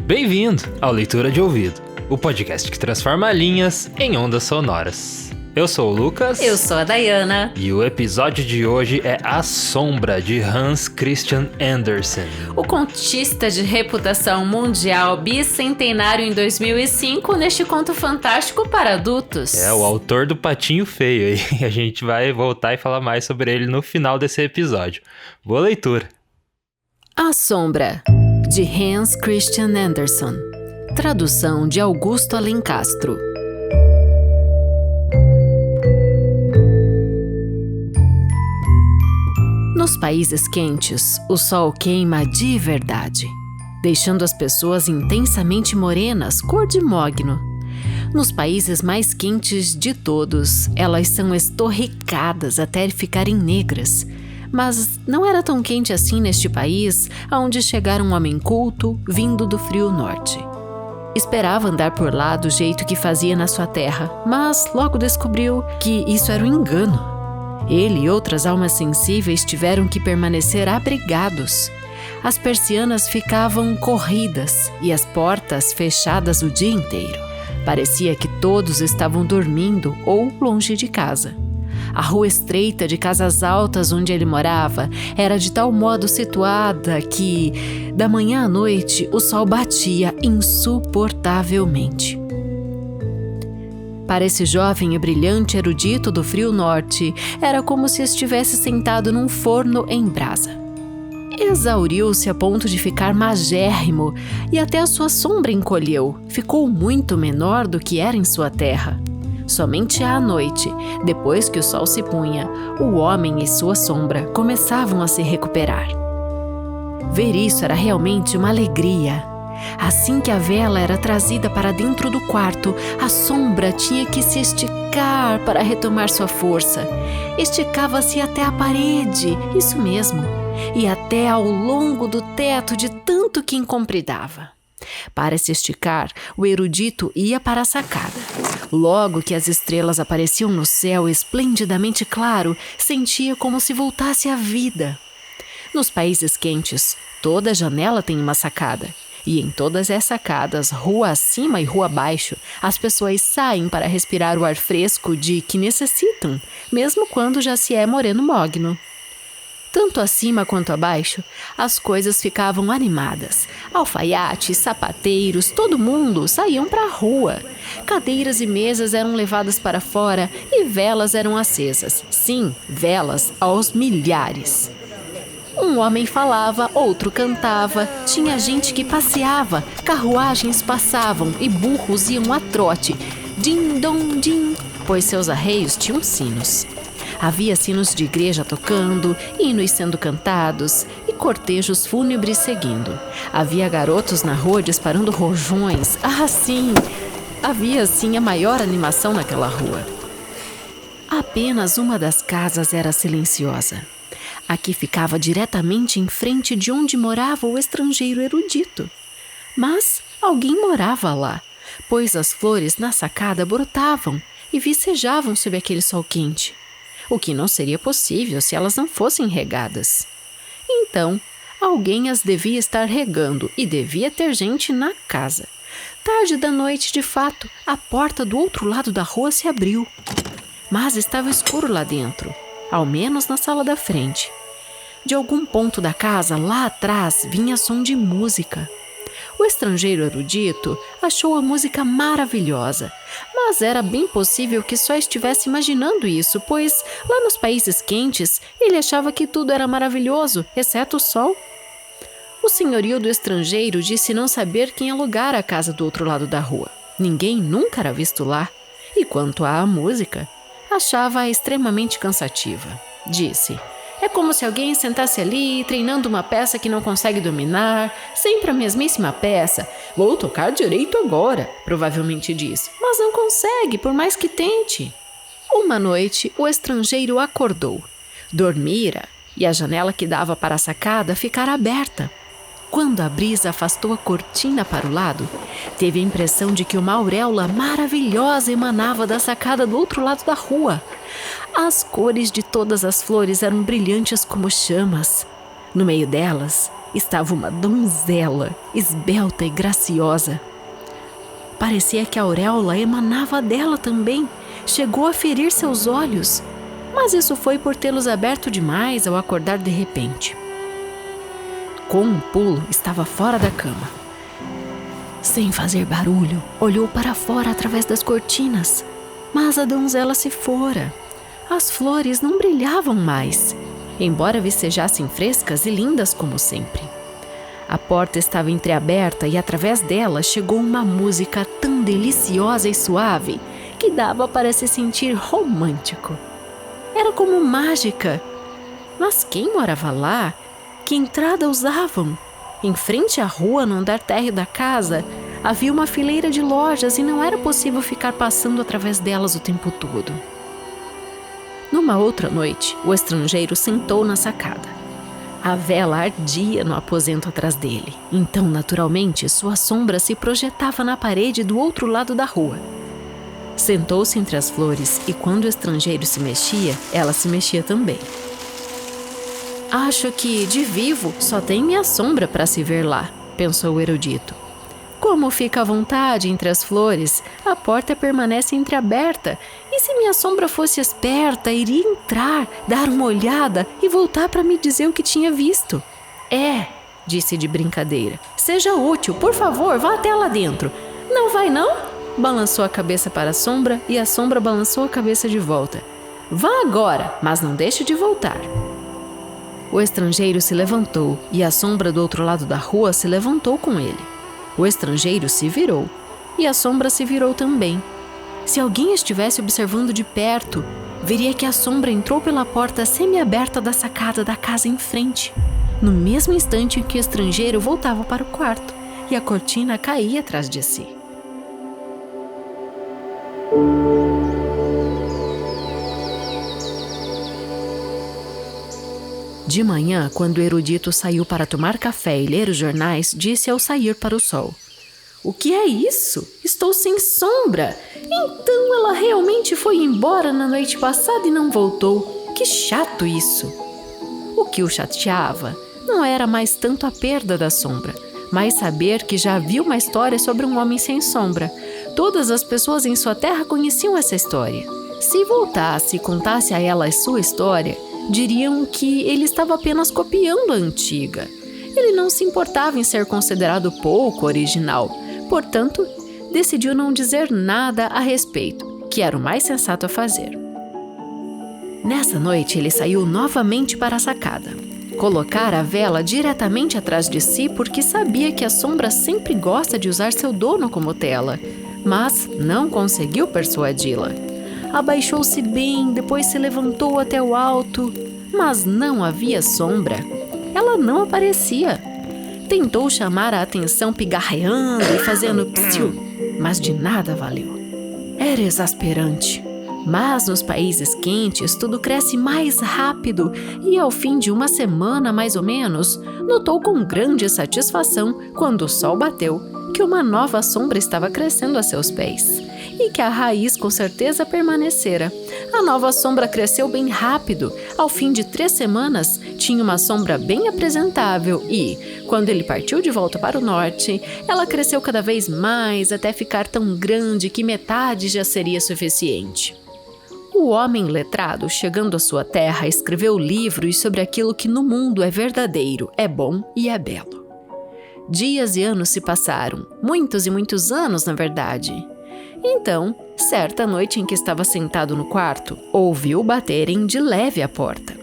Bem-vindo ao Leitura de Ouvido, o podcast que transforma linhas em ondas sonoras. Eu sou o Lucas. Eu sou a Dayana. E o episódio de hoje é A Sombra, de Hans Christian Andersen. O contista de reputação mundial bicentenário em 2005 neste conto fantástico para adultos. É, o autor do Patinho Feio. E a gente vai voltar e falar mais sobre ele no final desse episódio. Boa leitura. A Sombra, de Hans Christian Andersen. Tradução de Augusto Alencastro. Nos países quentes, o sol queima de verdade, deixando as pessoas intensamente morenas, cor de mogno. Nos países mais quentes de todos, elas são estorricadas até ficarem negras. Mas não era tão quente assim neste país, aonde chegara um homem culto, vindo do frio norte. Esperava andar por lá do jeito que fazia na sua terra, mas logo descobriu que isso era um engano. Ele e outras almas sensíveis tiveram que permanecer abrigados. As persianas ficavam corridas e as portas fechadas o dia inteiro. Parecia que todos estavam dormindo ou longe de casa. A rua estreita de casas altas onde ele morava era de tal modo situada que, da manhã à noite, o sol batia insuportavelmente. Para esse jovem e brilhante erudito do frio norte, era como se estivesse sentado num forno em brasa. Exauriu-se a ponto de ficar magérrimo e até a sua sombra encolheu, ficou muito menor do que era em sua terra. Somente à noite, depois que o sol se punha, o homem e sua sombra começavam a se recuperar. Ver isso era realmente uma alegria. Assim que a vela era trazida para dentro do quarto, a sombra tinha que se esticar para retomar sua força. Esticava-se até a parede, isso mesmo, e até ao longo do teto de tanto que encompridava. Para se esticar, o erudito ia para a sacada. Logo que as estrelas apareciam no céu esplendidamente claro, sentia como se voltasse à vida. Nos países quentes, toda janela tem uma sacada. E em todas as sacadas, rua acima e rua abaixo, as pessoas saem para respirar o ar fresco de que necessitam, mesmo quando já se é moreno mogno. Tanto acima quanto abaixo, as coisas ficavam animadas. Alfaiates, sapateiros, todo mundo saíam para a rua. Cadeiras e mesas eram levadas para fora e velas eram acesas. Sim, velas aos milhares. Um homem falava, outro cantava, tinha gente que passeava, carruagens passavam e burros iam a trote. Din-dom-din, pois seus arreios tinham sinos. Havia sinos de igreja tocando, hinos sendo cantados e cortejos fúnebres seguindo. Havia garotos na rua disparando rojões. Ah, sim! Havia, sim, a maior animação naquela rua. Apenas uma das casas era silenciosa. Aqui ficava diretamente em frente de onde morava o estrangeiro erudito. Mas alguém morava lá, pois as flores na sacada brotavam e vicejavam sob aquele sol quente, o que não seria possível se elas não fossem regadas. Então, alguém as devia estar regando e devia ter gente na casa. Tarde da noite, de fato, a porta do outro lado da rua se abriu. Mas estava escuro lá dentro, ao menos na sala da frente. De algum ponto da casa, lá atrás, vinha som de música. O estrangeiro erudito achou a música maravilhosa, mas era bem possível que só estivesse imaginando isso, pois lá nos países quentes ele achava que tudo era maravilhoso, exceto o sol. O senhorio do estrangeiro disse não saber quem alugara a casa do outro lado da rua. Ninguém nunca era visto lá. E quanto à música, achava-a extremamente cansativa. Disse: é como se alguém sentasse ali, treinando uma peça que não consegue dominar, sempre a mesmíssima peça. Vou tocar direito agora, provavelmente disse, mas não consegue, por mais que tente. Uma noite, o estrangeiro acordou. Dormira, e a janela que dava para a sacada ficara aberta. Quando a brisa afastou a cortina para o lado, teve a impressão de que uma auréola maravilhosa emanava da sacada do outro lado da rua. As cores de todas as flores eram brilhantes como chamas. No meio delas estava uma donzela, esbelta e graciosa. Parecia que a auréola emanava dela também, chegou a ferir seus olhos, mas isso foi por tê-los aberto demais ao acordar de repente. Com um pulo, estava fora da cama. Sem fazer barulho, olhou para fora através das cortinas, mas a donzela se fora. As flores não brilhavam mais, embora vicejassem frescas e lindas como sempre. A porta estava entreaberta e através dela chegou uma música tão deliciosa e suave que dava para se sentir romântico. Era como mágica. Mas quem morava lá? Que entrada usavam? Em frente à rua, no andar térreo da casa, havia uma fileira de lojas e não era possível ficar passando através delas o tempo todo. Numa outra noite, o estrangeiro sentou na sacada. A vela ardia no aposento atrás dele, então, naturalmente, sua sombra se projetava na parede do outro lado da rua. Sentou-se entre as flores e, quando o estrangeiro se mexia, ela se mexia também. Acho que, de vivo, só tem minha sombra para se ver lá, pensou o erudito. Como fica à vontade entre as flores, a porta permanece entreaberta, e se minha sombra fosse esperta, iria entrar, dar uma olhada e voltar para me dizer o que tinha visto. Disse de brincadeira. Seja útil, por favor, vá até lá dentro. Não vai, não? Balançou a cabeça para a sombra e a sombra balançou a cabeça de volta. Vá agora, mas não deixe de voltar. O estrangeiro se levantou e a sombra do outro lado da rua se levantou com ele. O estrangeiro se virou e a sombra se virou também. Se alguém estivesse observando de perto, veria que a sombra entrou pela porta semi-aberta da sacada da casa em frente, no mesmo instante em que o estrangeiro voltava para o quarto e a cortina caía atrás de si. De manhã, quando o erudito saiu para tomar café e ler os jornais, disse ao sair para o sol: "O que é isso? Estou sem sombra! Então ela realmente foi embora na noite passada e não voltou. Que chato isso!" O que o chateava não era mais tanto a perda da sombra, mas saber que já havia uma história sobre um homem sem sombra. Todas as pessoas em sua terra conheciam essa história. Se voltasse e contasse a elas sua história, diriam que ele estava apenas copiando a antiga. Ele não se importava em ser considerado pouco original, portanto, decidiu não dizer nada a respeito, que era o mais sensato a fazer. Nessa noite, ele saiu novamente para a sacada. Colocara a vela diretamente atrás de si porque sabia que a sombra sempre gosta de usar seu dono como tela, mas não conseguiu persuadi-la. Abaixou-se bem, depois se levantou até o alto, mas não havia sombra. Ela não aparecia. Tentou chamar a atenção pigarreando e fazendo psiu, mas de nada valeu. Era exasperante. Mas nos países quentes tudo cresce mais rápido e ao fim de uma semana mais ou menos, notou com grande satisfação, quando o sol bateu, que uma nova sombra estava crescendo a seus pés e que a raiz com certeza permanecera. A nova sombra cresceu bem rápido. Ao fim de 3 semanas, tinha uma sombra bem apresentável e, quando ele partiu de volta para o norte, ela cresceu cada vez mais até ficar tão grande que metade já seria suficiente. O homem letrado, chegando à sua terra, escreveu livros sobre aquilo que no mundo é verdadeiro, é bom e é belo. Dias e anos se passaram, muitos e muitos anos, na verdade. Então, certa noite em que estava sentado no quarto, ouviu baterem de leve à porta.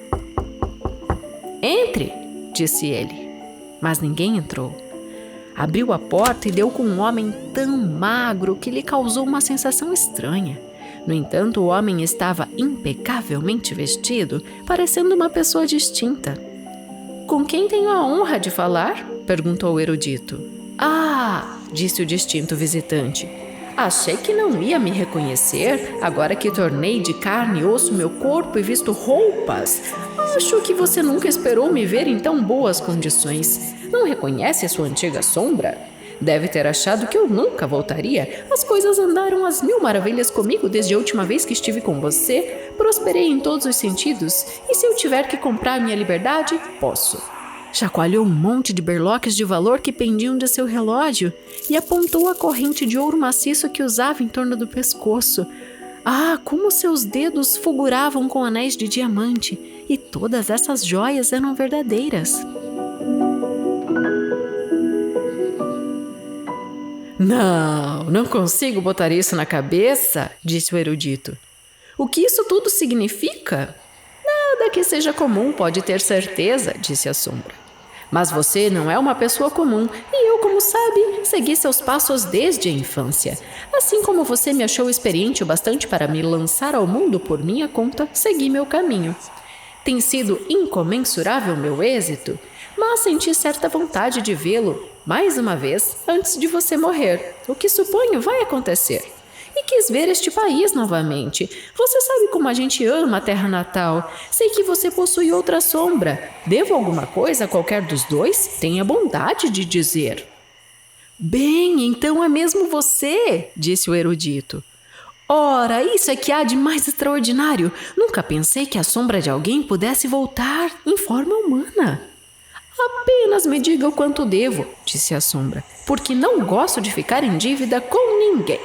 "Entre", disse ele, mas ninguém entrou. Abriu a porta e deu com um homem tão magro que lhe causou uma sensação estranha. No entanto, o homem estava impecavelmente vestido, parecendo uma pessoa distinta. "Com quem tenho a honra de falar?" perguntou o erudito. "Ah", disse o distinto visitante. "Achei que não ia me reconhecer, agora que tornei de carne e osso meu corpo e visto roupas. Acho que você nunca esperou me ver em tão boas condições. Não reconhece sua antiga sombra? Deve ter achado que eu nunca voltaria. As coisas andaram às 1000 maravilhas comigo desde a última vez que estive com você. Prosperei em todos os sentidos, e se eu tiver que comprar minha liberdade, posso." Chacoalhou um monte de berloques de valor que pendiam de seu relógio e apontou a corrente de ouro maciço que usava em torno do pescoço. Ah, como seus dedos fulguravam com anéis de diamante, e todas essas joias eram verdadeiras. Não consigo botar isso na cabeça, disse o erudito. O que isso tudo significa? Nada que seja comum, pode ter certeza, disse a sombra. Mas você não é uma pessoa comum e eu, como sabe, segui seus passos desde a infância. Assim como você me achou experiente o bastante para me lançar ao mundo por minha conta, segui meu caminho. Tem sido incomensurável meu êxito, mas senti certa vontade de vê-lo mais uma vez antes de você morrer, o que suponho vai acontecer. E quis ver este país novamente. Você sabe como a gente ama a terra natal. Sei que você possui outra sombra. Devo alguma coisa a qualquer dos dois? Tenha bondade de dizer. Bem, então é mesmo você, disse o erudito. Ora, isso é que há de mais extraordinário. Nunca pensei que a sombra de alguém pudesse voltar em forma humana. Apenas me diga o quanto devo, disse a sombra, porque não gosto de ficar em dívida com ninguém.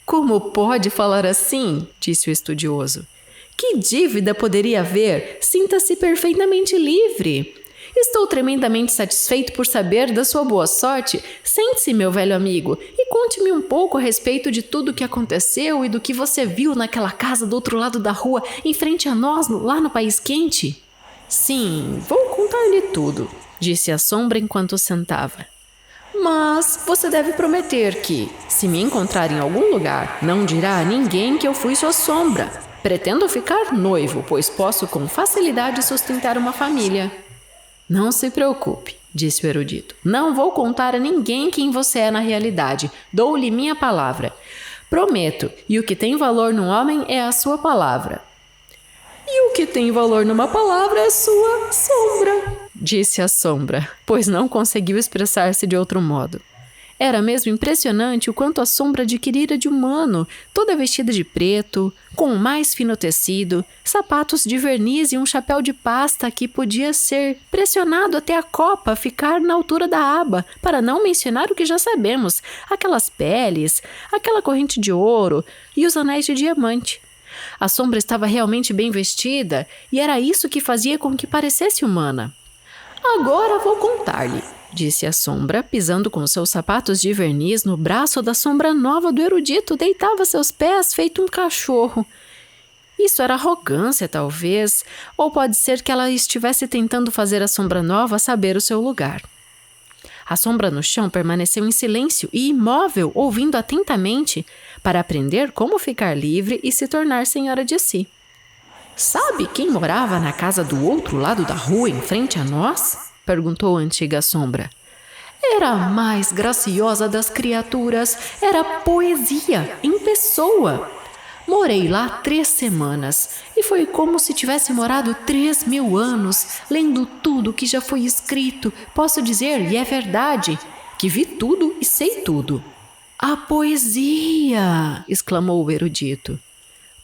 Como pode falar assim? Disse o estudioso. Que dívida poderia haver? Sinta-se perfeitamente livre. Estou tremendamente satisfeito por saber da sua boa sorte. Sente-se, meu velho amigo, e conte-me um pouco a respeito de tudo o que aconteceu e do que você viu naquela casa do outro lado da rua, em frente a nós, lá no País Quente. Sim, vou contar-lhe tudo, disse a sombra enquanto sentava. Mas você deve prometer que, se me encontrar em algum lugar, não dirá a ninguém que eu fui sua sombra. Pretendo ficar noivo, pois posso com facilidade sustentar uma família. Não se preocupe, disse o erudito. Não vou contar a ninguém quem você é na realidade. Dou-lhe minha palavra. Prometo, e o que tem valor num homem é a sua palavra. E o que tem valor numa palavra é sua sombra, disse a sombra, pois não conseguiu expressar-se de outro modo. Era mesmo impressionante o quanto a sombra adquirira de humano, toda vestida de preto, com o mais fino tecido, sapatos de verniz e um chapéu de pasta que podia ser pressionado até a copa ficar na altura da aba, para não mencionar o que já sabemos, aquelas peles, aquela corrente de ouro e os anéis de diamante. A sombra estava realmente bem vestida e era isso que fazia com que parecesse humana. Agora vou contar-lhe, disse a sombra, pisando com seus sapatos de verniz no braço da sombra nova do erudito, deitava seus pés feito um cachorro. Isso era arrogância, talvez, ou pode ser que ela estivesse tentando fazer a sombra nova saber o seu lugar. A sombra no chão permaneceu em silêncio e imóvel, ouvindo atentamente, para aprender como ficar livre e se tornar senhora de si. Sabe quem morava na casa do outro lado da rua, em frente a nós? Perguntou a antiga sombra. Era a mais graciosa das criaturas, era poesia em pessoa. Morei lá 3 semanas e foi como se tivesse morado 3.000 anos, lendo tudo que já foi escrito. Posso dizer, e é verdade, que vi tudo e sei tudo. A poesia! Exclamou o erudito.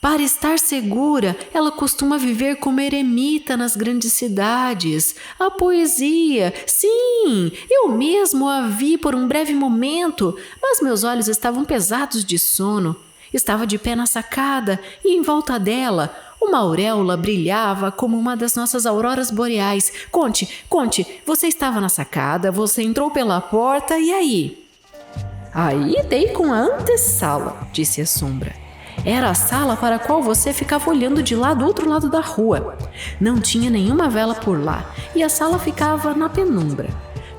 Para estar segura, ela costuma viver como eremita nas grandes cidades. A poesia! Sim, eu mesmo a vi por um breve momento, mas meus olhos estavam pesados de sono. Estava de pé na sacada e em volta dela uma auréola brilhava como uma das nossas auroras boreais. Conte, você estava na sacada, você entrou pela porta e aí? Aí dei com a antessala, disse a sombra. Era a sala para a qual você ficava olhando de lá do outro lado da rua. Não tinha nenhuma vela por lá e a sala ficava na penumbra.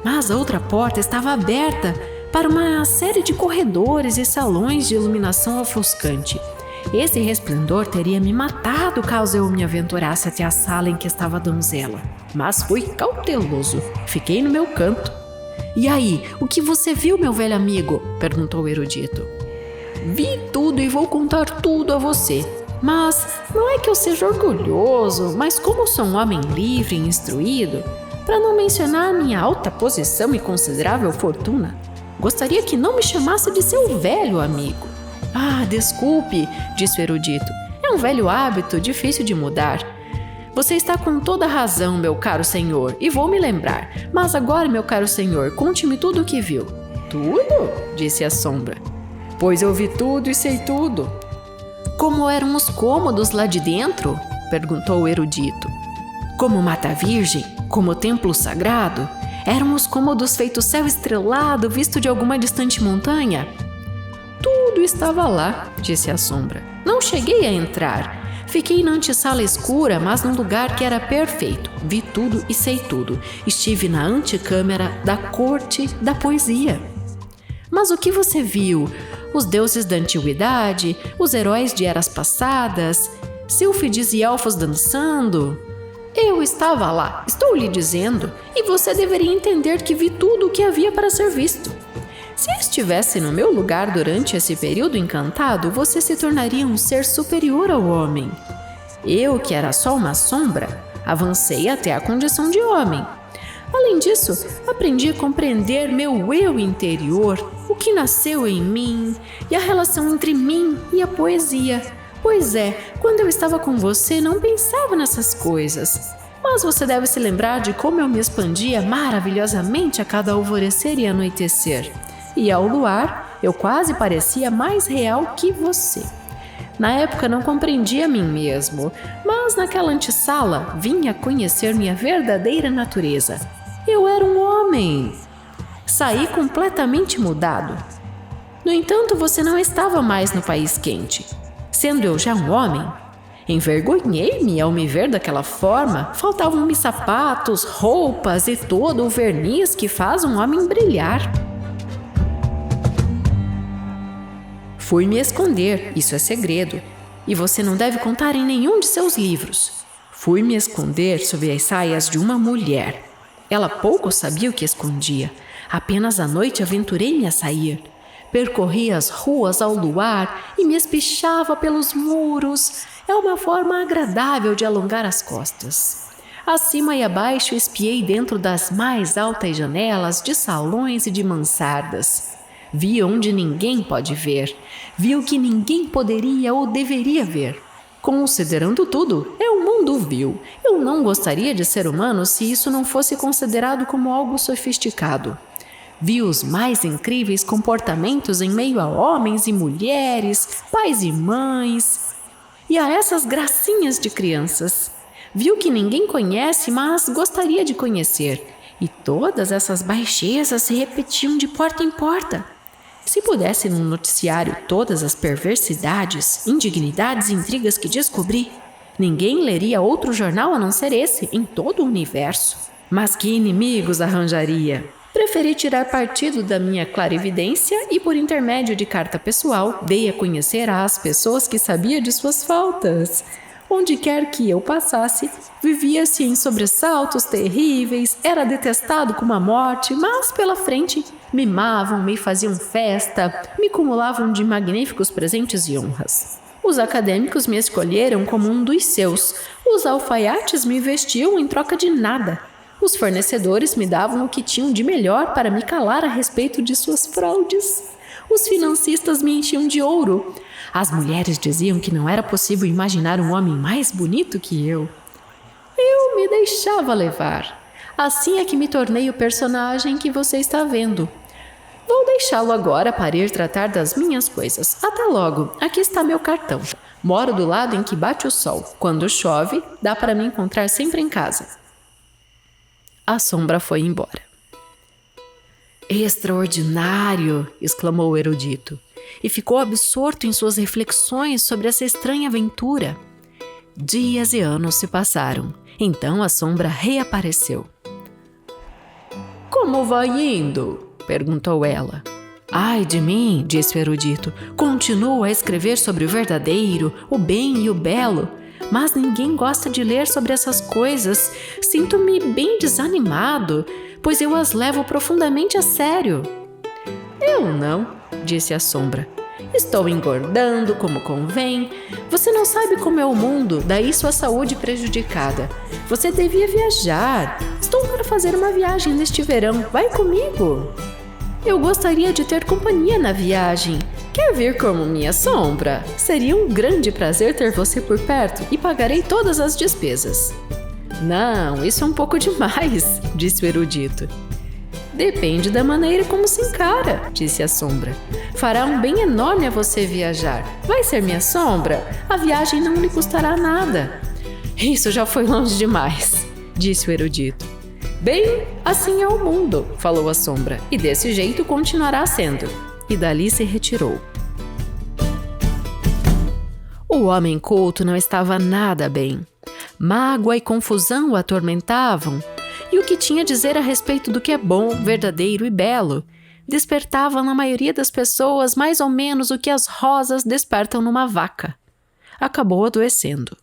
Mas a outra porta estava aberta para uma série de corredores e salões de iluminação ofuscante. Esse resplendor teria me matado caso eu me aventurasse até a sala em que estava a donzela. Mas fui cauteloso. Fiquei no meu canto. E aí, o que você viu, meu velho amigo? Perguntou o erudito. Vi tudo e vou contar tudo a você. Mas não é que eu seja orgulhoso, mas como sou um homem livre e instruído, para não mencionar minha alta posição e considerável fortuna, gostaria que não me chamasse de seu velho amigo. Ah, desculpe, disse o erudito. É um velho hábito, difícil de mudar. Você está com toda a razão, meu caro senhor, e vou me lembrar. Mas agora, meu caro senhor, conte-me tudo o que viu. Tudo? Disse a sombra. Pois eu vi tudo e sei tudo. Como eram os cômodos lá de dentro? Perguntou o erudito. Como Mata Virgem? Como templo sagrado? Eram os cômodos feitos céu estrelado, visto de alguma distante montanha? Tudo estava lá, disse a sombra. Não cheguei a entrar. Fiquei na antessala escura, mas num lugar que era perfeito. Vi tudo e sei tudo. Estive na antecâmara da corte da poesia. Mas o que você viu? Os deuses da antiguidade? Os heróis de eras passadas? Sílfides e elfos dançando? Eu estava lá, estou lhe dizendo, e você deveria entender que vi tudo o que havia para ser visto. Se estivesse no meu lugar durante esse período encantado, você se tornaria um ser superior ao homem. Eu, que era só uma sombra, avancei até a condição de homem. Além disso, aprendi a compreender meu eu interior, o que nasceu em mim e a relação entre mim e a poesia. Pois é, quando eu estava com você, não pensava nessas coisas. Mas você deve se lembrar de como eu me expandia maravilhosamente a cada alvorecer e anoitecer. E ao luar, eu quase parecia mais real que você. Na época não compreendia a mim mesmo, mas naquela antessala vinha conhecer minha verdadeira natureza. Eu era um homem. Saí completamente mudado. No entanto, você não estava mais no país quente. Sendo eu já um homem, envergonhei-me ao me ver daquela forma. Faltavam-me sapatos, roupas e todo o verniz que faz um homem brilhar. Fui me esconder, isso é segredo, e você não deve contar em nenhum de seus livros. Fui me esconder sob as saias de uma mulher. Ela pouco sabia o que escondia. Apenas à noite aventurei-me a sair. Percorri as ruas ao luar e me espichava pelos muros. É uma forma agradável de alongar as costas. Acima e abaixo espiei dentro das mais altas janelas de salões e de mansardas. Vi onde ninguém pode ver. Vi o que ninguém poderia ou deveria ver. Considerando tudo, é um mundo vil. Eu não gostaria de ser humano se isso não fosse considerado como algo sofisticado. Vi os mais incríveis comportamentos em meio a homens e mulheres, pais e mães, e a essas gracinhas de crianças. Vi o que ninguém conhece, mas gostaria de conhecer. E todas essas baixezas se repetiam de porta em porta. Se pudesse no noticiário todas as perversidades, indignidades e intrigas que descobri, ninguém leria outro jornal a não ser esse, em todo o universo. Mas que inimigos arranjaria! Preferi tirar partido da minha clarividência e, por intermédio de carta pessoal, dei a conhecer às pessoas que sabia de suas faltas. Onde quer que eu passasse, vivia-se em sobressaltos terríveis, era detestado como a morte, mas pela frente mimavam, me faziam festa, me cumulavam de magníficos presentes e honras. Os acadêmicos me escolheram como um dos seus, os alfaiates me vestiam em troca de nada. Os fornecedores me davam o que tinham de melhor para me calar a respeito de suas fraudes. Os financistas me enchiam de ouro. As mulheres diziam que não era possível imaginar um homem mais bonito que eu. Eu me deixava levar. Assim é que me tornei o personagem que você está vendo. Vou deixá-lo agora para ir tratar das minhas coisas. Até logo. Aqui está meu cartão. Moro do lado em que bate o sol. Quando chove, dá para me encontrar sempre em casa. A sombra foi embora. Extraordinário! Exclamou o erudito, e ficou absorto em suas reflexões sobre essa estranha aventura. Dias e anos se passaram. Então a sombra reapareceu. Como vai indo? Perguntou ela. Ai de mim, disse o erudito. Continuo a escrever sobre o verdadeiro, o bem e o belo. Mas ninguém gosta de ler sobre essas coisas. Sinto-me bem desanimado, pois eu as levo profundamente a sério. Eu não, disse a sombra. Estou engordando como convém. Você não sabe como é o mundo, daí sua saúde prejudicada. Você devia viajar. Estou para fazer uma viagem neste verão. Vai comigo. Eu gostaria de ter companhia na viagem. Quer vir como minha sombra? Seria um grande prazer ter você por perto e pagarei todas as despesas. Não, isso é um pouco demais, disse o erudito. Depende da maneira como se encara, disse a sombra. Fará um bem enorme a você viajar. Vai ser minha sombra? A viagem não lhe custará nada. Isso já foi longe demais, disse o erudito. Bem, assim é o mundo, falou a sombra, e desse jeito continuará sendo. E dali se retirou. O homem culto não estava nada bem. Mágoa e confusão o atormentavam, e o que tinha a dizer a respeito do que é bom, verdadeiro e belo despertava na maioria das pessoas mais ou menos o que as rosas despertam numa vaca. Acabou adoecendo.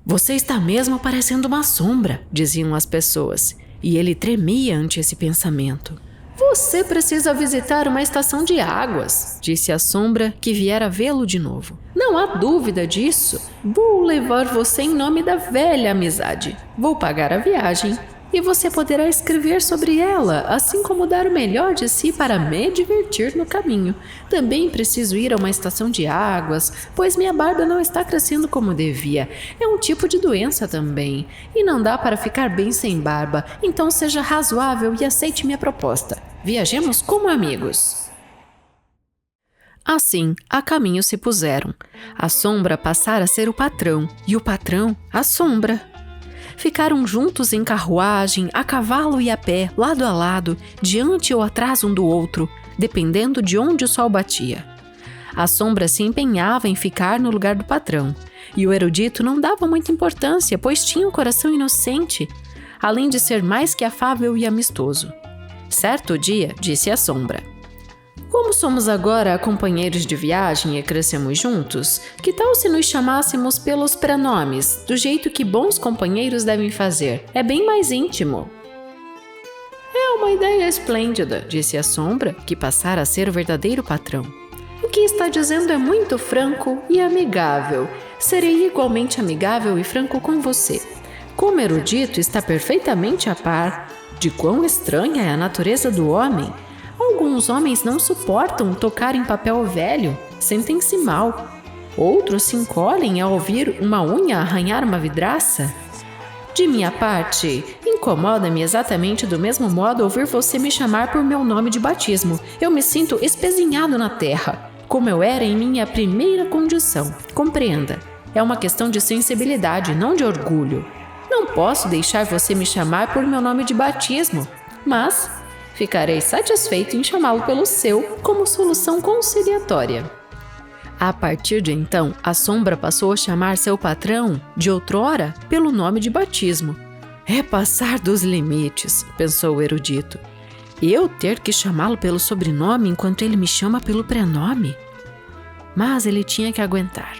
Você está mesmo parecendo uma sombra, diziam as pessoas, e ele tremia ante esse pensamento. Você precisa visitar uma estação de águas, disse a sombra que viera vê-lo de novo. Não há dúvida disso. Vou levar você em nome da velha amizade. Vou pagar a viagem e você poderá escrever sobre ela, assim como dar o melhor de si para me divertir no caminho. Também preciso ir a uma estação de águas, pois minha barba não está crescendo como devia. É um tipo de doença também, e não dá para ficar bem sem barba, então seja razoável e aceite minha proposta. Viajemos como amigos. Assim, a caminho se puseram. A sombra passara a ser o patrão, e o patrão, a sombra. Ficaram juntos em carruagem, a cavalo e a pé, lado a lado, diante ou atrás um do outro, dependendo de onde o sol batia. A sombra se empenhava em ficar no lugar do patrão, e o erudito não dava muita importância, pois tinha um coração inocente, além de ser mais que afável e amistoso. Certo dia, disse a sombra: como somos agora companheiros de viagem e crescemos juntos, que tal se nos chamássemos pelos prenomes, do jeito que bons companheiros devem fazer? É bem mais íntimo. É uma ideia esplêndida, disse a sombra, que passara a ser o verdadeiro patrão. O que está dizendo é muito franco e amigável. Serei igualmente amigável e franco com você. Como erudito, está perfeitamente a par de quão estranha é a natureza do homem. Alguns homens não suportam tocar em papel velho, sentem-se mal. Outros se encolhem ao ouvir uma unha arranhar uma vidraça. De minha parte, incomoda-me exatamente do mesmo modo ouvir você me chamar por meu nome de batismo. Eu me sinto espezinhado na terra, como eu era em minha primeira condição. Compreenda, é uma questão de sensibilidade, não de orgulho. Não posso deixar você me chamar por meu nome de batismo, mas ficarei satisfeito em chamá-lo pelo seu como solução conciliatória. A partir de então, a sombra passou a chamar seu patrão, de outrora, pelo nome de batismo. É passar dos limites, pensou o erudito. Eu ter que chamá-lo pelo sobrenome enquanto ele me chama pelo prenome? Mas ele tinha que aguentar.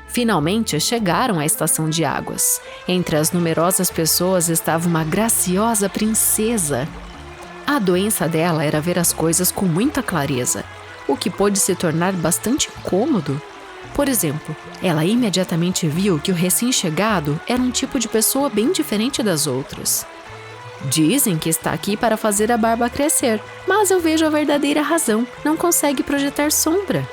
Finalmente chegaram à estação de águas. Entre as numerosas pessoas estava uma graciosa princesa. A doença dela era ver as coisas com muita clareza, o que pôde se tornar bastante cômodo. Por exemplo, ela imediatamente viu que o recém-chegado era um tipo de pessoa bem diferente das outras. Dizem que está aqui para fazer a barba crescer, mas eu vejo a verdadeira razão, não consegue projetar sombra.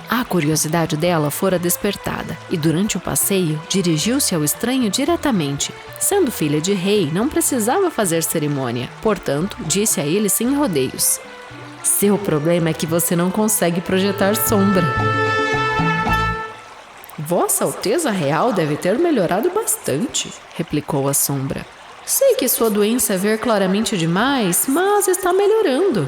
A curiosidade dela fora despertada e durante o passeio dirigiu-se ao estranho diretamente. Sendo filha de rei, não precisava fazer cerimônia, portanto, disse a ele sem rodeios: seu problema é que você não consegue projetar sombra. Vossa Alteza Real deve ter melhorado bastante, replicou a sombra. Sei que sua doença é ver claramente demais, mas está melhorando.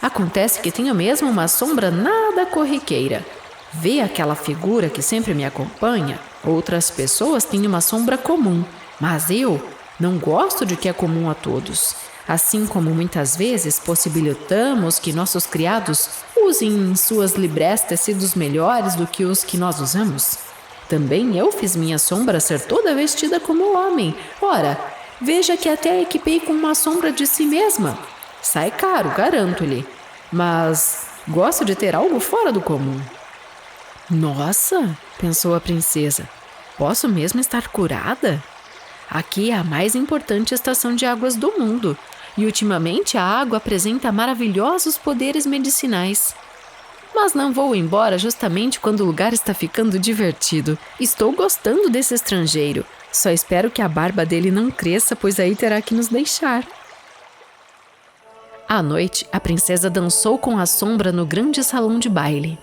Acontece que tenho mesmo uma sombra nada corriqueira. Vê aquela figura que sempre me acompanha? Outras pessoas têm uma sombra comum, mas eu não gosto de que é comum a todos. Assim como muitas vezes possibilitamos que nossos criados usem em suas librés tecidos melhores do que os que nós usamos. Também eu fiz minha sombra ser toda vestida como homem. Ora, veja que até a equipei com uma sombra de si mesma. Sai caro, garanto-lhe, mas gosto de ter algo fora do comum. Nossa, pensou a princesa, posso mesmo estar curada? Aqui é a mais importante estação de águas do mundo, e ultimamente a água apresenta maravilhosos poderes medicinais. Mas não vou embora justamente quando o lugar está ficando divertido. Estou gostando desse estrangeiro. Só espero que a barba dele não cresça, pois aí terá que nos deixar. À noite, a princesa dançou com a sombra no grande salão de baile.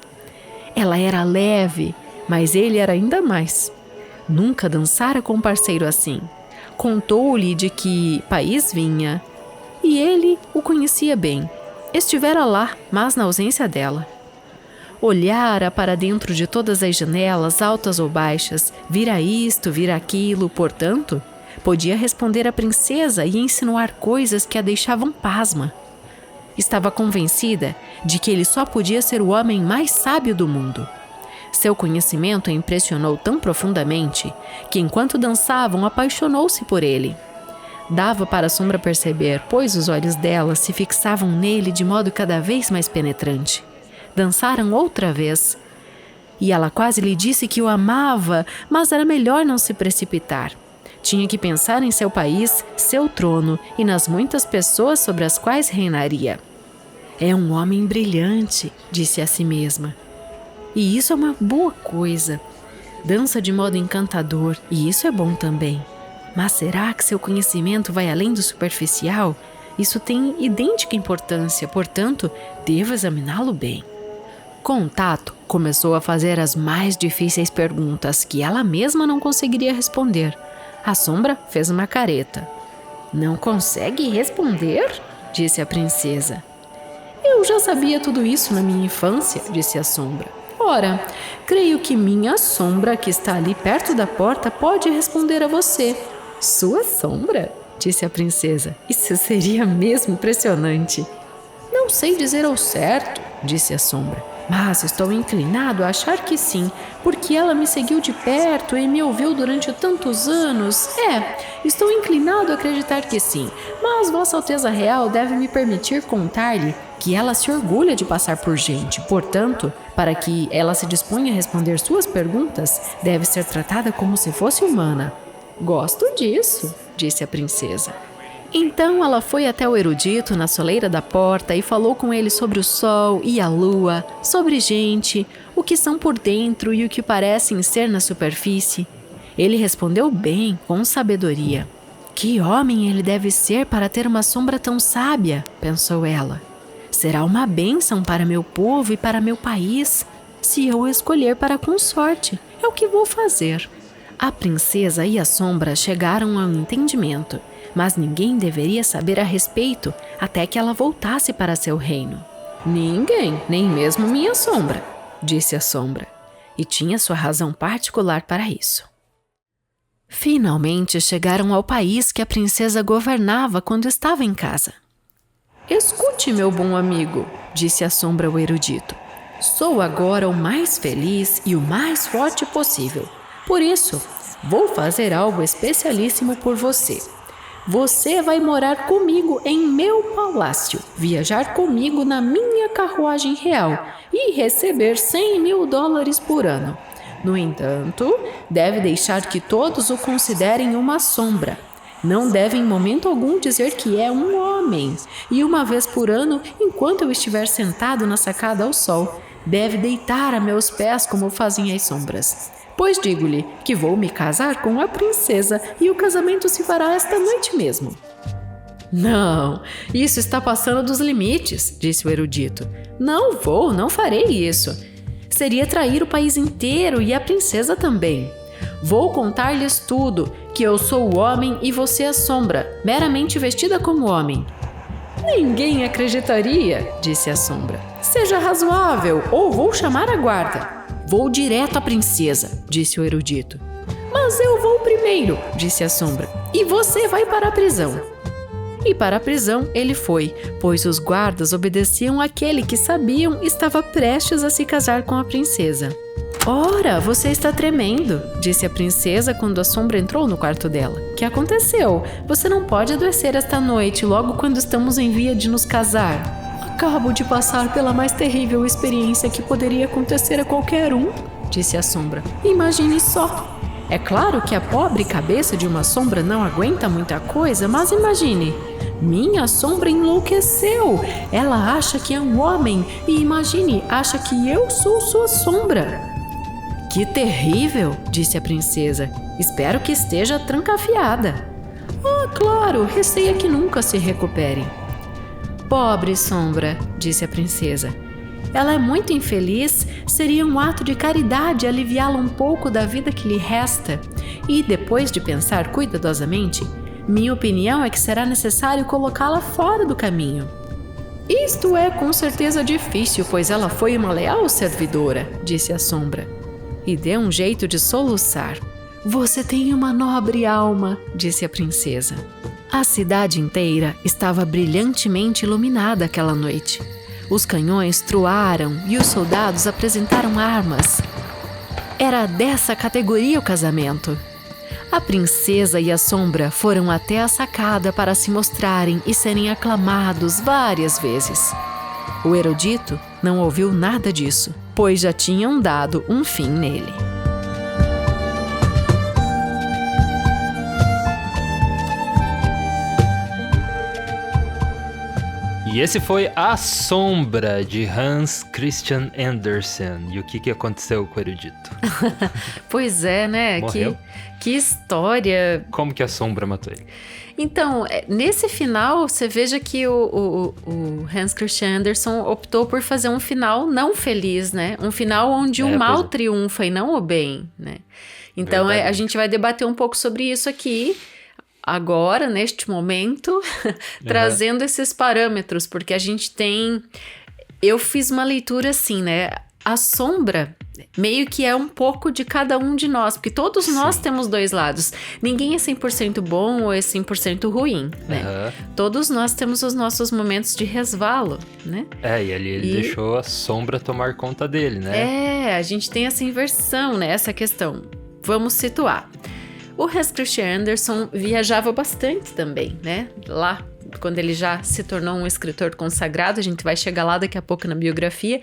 Ela era leve, mas ele era ainda mais. Nunca dançara com um parceiro assim. Contou-lhe de que país vinha, e ele o conhecia bem. Estivera lá, mas na ausência dela. Olhara para dentro de todas as janelas, altas ou baixas, vira isto, vira aquilo, portanto, podia responder à princesa e insinuar coisas que a deixavam pasma. Estava convencida de que ele só podia ser o homem mais sábio do mundo. Seu conhecimento a impressionou tão profundamente que, enquanto dançavam, apaixonou-se por ele. Dava para a sombra perceber, pois os olhos dela se fixavam nele de modo cada vez mais penetrante. Dançaram outra vez. E ela quase lhe disse que o amava, mas era melhor não se precipitar. Tinha que pensar em seu país, seu trono e nas muitas pessoas sobre as quais reinaria. É um homem brilhante, disse a si mesma. E isso é uma boa coisa. Dança de modo encantador, e isso é bom também. Mas será que seu conhecimento vai além do superficial? Isso tem idêntica importância, portanto, devo examiná-lo bem. Com o tato, começou a fazer as mais difíceis perguntas que ela mesma não conseguiria responder. A sombra fez uma careta. Não consegue responder? Disse a princesa. Eu já sabia tudo isso na minha infância, disse a sombra. Ora, creio que minha sombra, que está ali perto da porta, pode responder a você. Sua sombra? Disse a princesa. Isso seria mesmo impressionante. Não sei dizer ao certo, disse a sombra. Mas estou inclinado a achar que sim, porque ela me seguiu de perto e me ouviu durante tantos anos. Estou inclinado a acreditar que sim, mas Vossa Alteza Real deve me permitir contar-lhe que ela se orgulha de passar por gente. Portanto, para que ela se disponha a responder suas perguntas, deve ser tratada como se fosse humana. Gosto disso, disse a princesa. Então ela foi até o erudito na soleira da porta e falou com ele sobre o sol e a lua, sobre gente, o que são por dentro e o que parecem ser na superfície. Ele respondeu bem, com sabedoria. Que homem ele deve ser para ter uma sombra tão sábia, pensou ela. Será uma bênção para meu povo e para meu país, se eu o escolher para consorte. É o que vou fazer. A princesa e a sombra chegaram a um entendimento, mas ninguém deveria saber a respeito até que ela voltasse para seu reino. Ninguém, nem mesmo minha sombra, disse a sombra, e tinha sua razão particular para isso. Finalmente chegaram ao país que a princesa governava quando estava em casa. Escute, meu bom amigo, disse a sombra ao erudito. Sou agora o mais feliz e o mais forte possível. Por isso, vou fazer algo especialíssimo por você. Você vai morar comigo em meu palácio, viajar comigo na minha carruagem real e receber $100.000 por ano. No entanto, deve deixar que todos o considerem uma sombra. Não deve em momento algum dizer que é um homem. E uma vez por ano, enquanto eu estiver sentado na sacada ao sol, deve deitar a meus pés como fazem as sombras. Pois digo-lhe que vou me casar com a princesa e o casamento se fará esta noite mesmo. Não, isso está passando dos limites, disse o erudito. Não farei isso. Seria trair o país inteiro e a princesa também. Vou contar-lhes tudo, que eu sou o homem e você a sombra, meramente vestida como homem. Ninguém acreditaria, disse a sombra. Seja razoável, ou vou chamar a guarda. Vou direto à princesa, disse o erudito. Mas eu vou primeiro, disse a sombra, e você vai para a prisão. E para a prisão ele foi, pois os guardas obedeciam àquele que sabiam estava prestes a se casar com a princesa. Ora, você está tremendo, disse a princesa quando a sombra entrou no quarto dela. Que aconteceu? Você não pode adoecer esta noite, logo quando estamos em via de nos casar. Acabo de passar pela mais terrível experiência que poderia acontecer a qualquer um, disse a sombra. Imagine só. É claro que a pobre cabeça de uma sombra não aguenta muita coisa, mas imagine. Minha sombra enlouqueceu. Ela acha que é um homem e, imagine, acha que eu sou sua sombra. Que terrível, disse a princesa. Espero que esteja trancafiada. Ah, claro, receia que nunca se recupere. Pobre sombra, disse a princesa. Ela é muito infeliz, seria um ato de caridade aliviá-la um pouco da vida que lhe resta. E, depois de pensar cuidadosamente, minha opinião é que será necessário colocá-la fora do caminho. Isto é com certeza difícil, pois ela foi uma leal servidora, disse a sombra. E deu um jeito de soluçar. Você tem uma nobre alma, disse a princesa. A cidade inteira estava brilhantemente iluminada aquela noite. Os canhões troaram e os soldados apresentaram armas. Era dessa categoria o casamento. A princesa e a sombra foram até a sacada para se mostrarem e serem aclamados várias vezes. O erudito não ouviu nada disso, pois já tinham dado um fim nele. E esse foi A Sombra, de Hans Christian Andersen. E o que aconteceu com o erudito? Pois é, né? Morreu? Que história. Como que a sombra matou ele? Então, nesse final, você veja que o Hans Christian Andersen optou por fazer um final não feliz, né? Um final onde o mal triunfa e não o bem, né? Então, a gente vai debater um pouco sobre isso aqui, agora, neste momento, trazendo esses parâmetros, porque a gente tem... Eu fiz uma leitura assim, né? A sombra meio que é um pouco de cada um de nós, porque todos nós temos dois lados. Ninguém é 100% bom ou é 100% ruim, né? Todos nós temos os nossos momentos de resvalo, né? E ali ele deixou a sombra tomar conta dele, né? A gente tem essa inversão, né? Essa questão. Vamos situar. O Hans Christian Andersen viajava bastante também, né? Lá, quando ele já se tornou um escritor consagrado, a gente vai chegar lá daqui a pouco na biografia.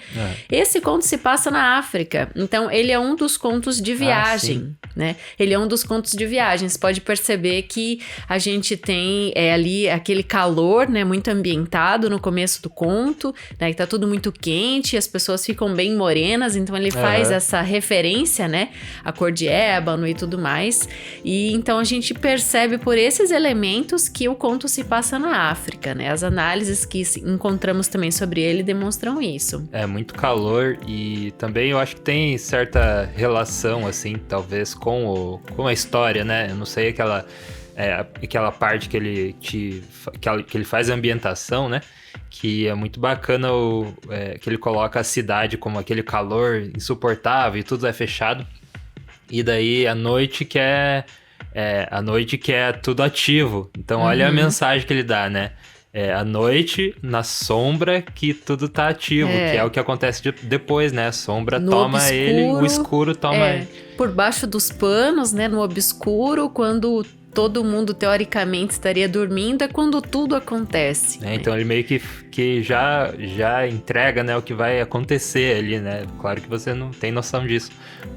Esse conto se passa na África, então ele é um dos contos de viagem, né? Ele é um dos contos de viagem. Você pode perceber que a gente tem ali aquele calor, né? Muito ambientado no começo do conto, né? Que tá tudo muito quente, as pessoas ficam bem morenas, então ele faz essa referência, né? A cor de ébano e tudo mais. E então a gente percebe por esses elementos que o conto se passa na África, né? As análises que encontramos também sobre ele demonstram isso. É muito calor e também eu acho que tem certa relação, assim, talvez com a história, né? Eu não sei aquela parte que ele faz a ambientação, né? Que é muito bacana que ele coloca a cidade como aquele calor insuportável e tudo é fechado. E daí a noite que é tudo ativo. Então, olha a mensagem que ele dá, né? A noite, na sombra, que tudo tá ativo, que é o que acontece depois, né? A sombra toma obscuro, ele, o escuro toma ele. Por baixo dos panos, né? No obscuro, quando todo mundo, teoricamente, estaria dormindo, é quando tudo acontece. Então, ele meio que já entrega, né, o que vai acontecer ali, né? Claro que você não tem noção disso.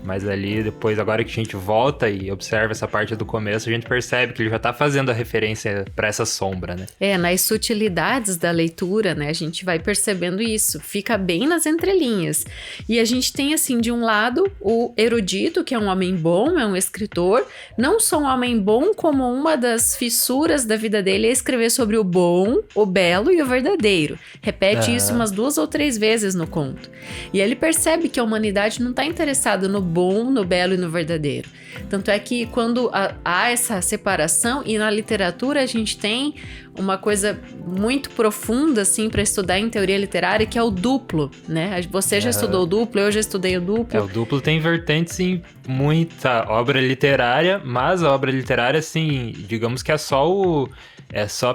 Mas ali, depois, agora que a gente volta e observa essa parte do começo, a gente percebe que ele já tá fazendo a referência para essa sombra, né? Nas sutilidades da leitura, né, a gente vai percebendo isso. Fica bem nas entrelinhas. E a gente tem, assim, de um lado, o erudito, que é um homem bom, é um escritor. Não só um homem bom, como uma das fissuras da vida dele é escrever sobre o bom, o belo e o verdadeiro. Repete isso umas 2 ou 3 vezes no conto. E ele percebe que a humanidade não está interessada no bom, no belo e no verdadeiro. Tanto é que quando há essa separação, e na literatura a gente tem uma coisa muito profunda, assim, para estudar em teoria literária, que é o duplo, né? Você já estudou o duplo, eu já estudei o duplo. O duplo tem vertentes em muita obra literária, mas a obra literária, assim, digamos que é só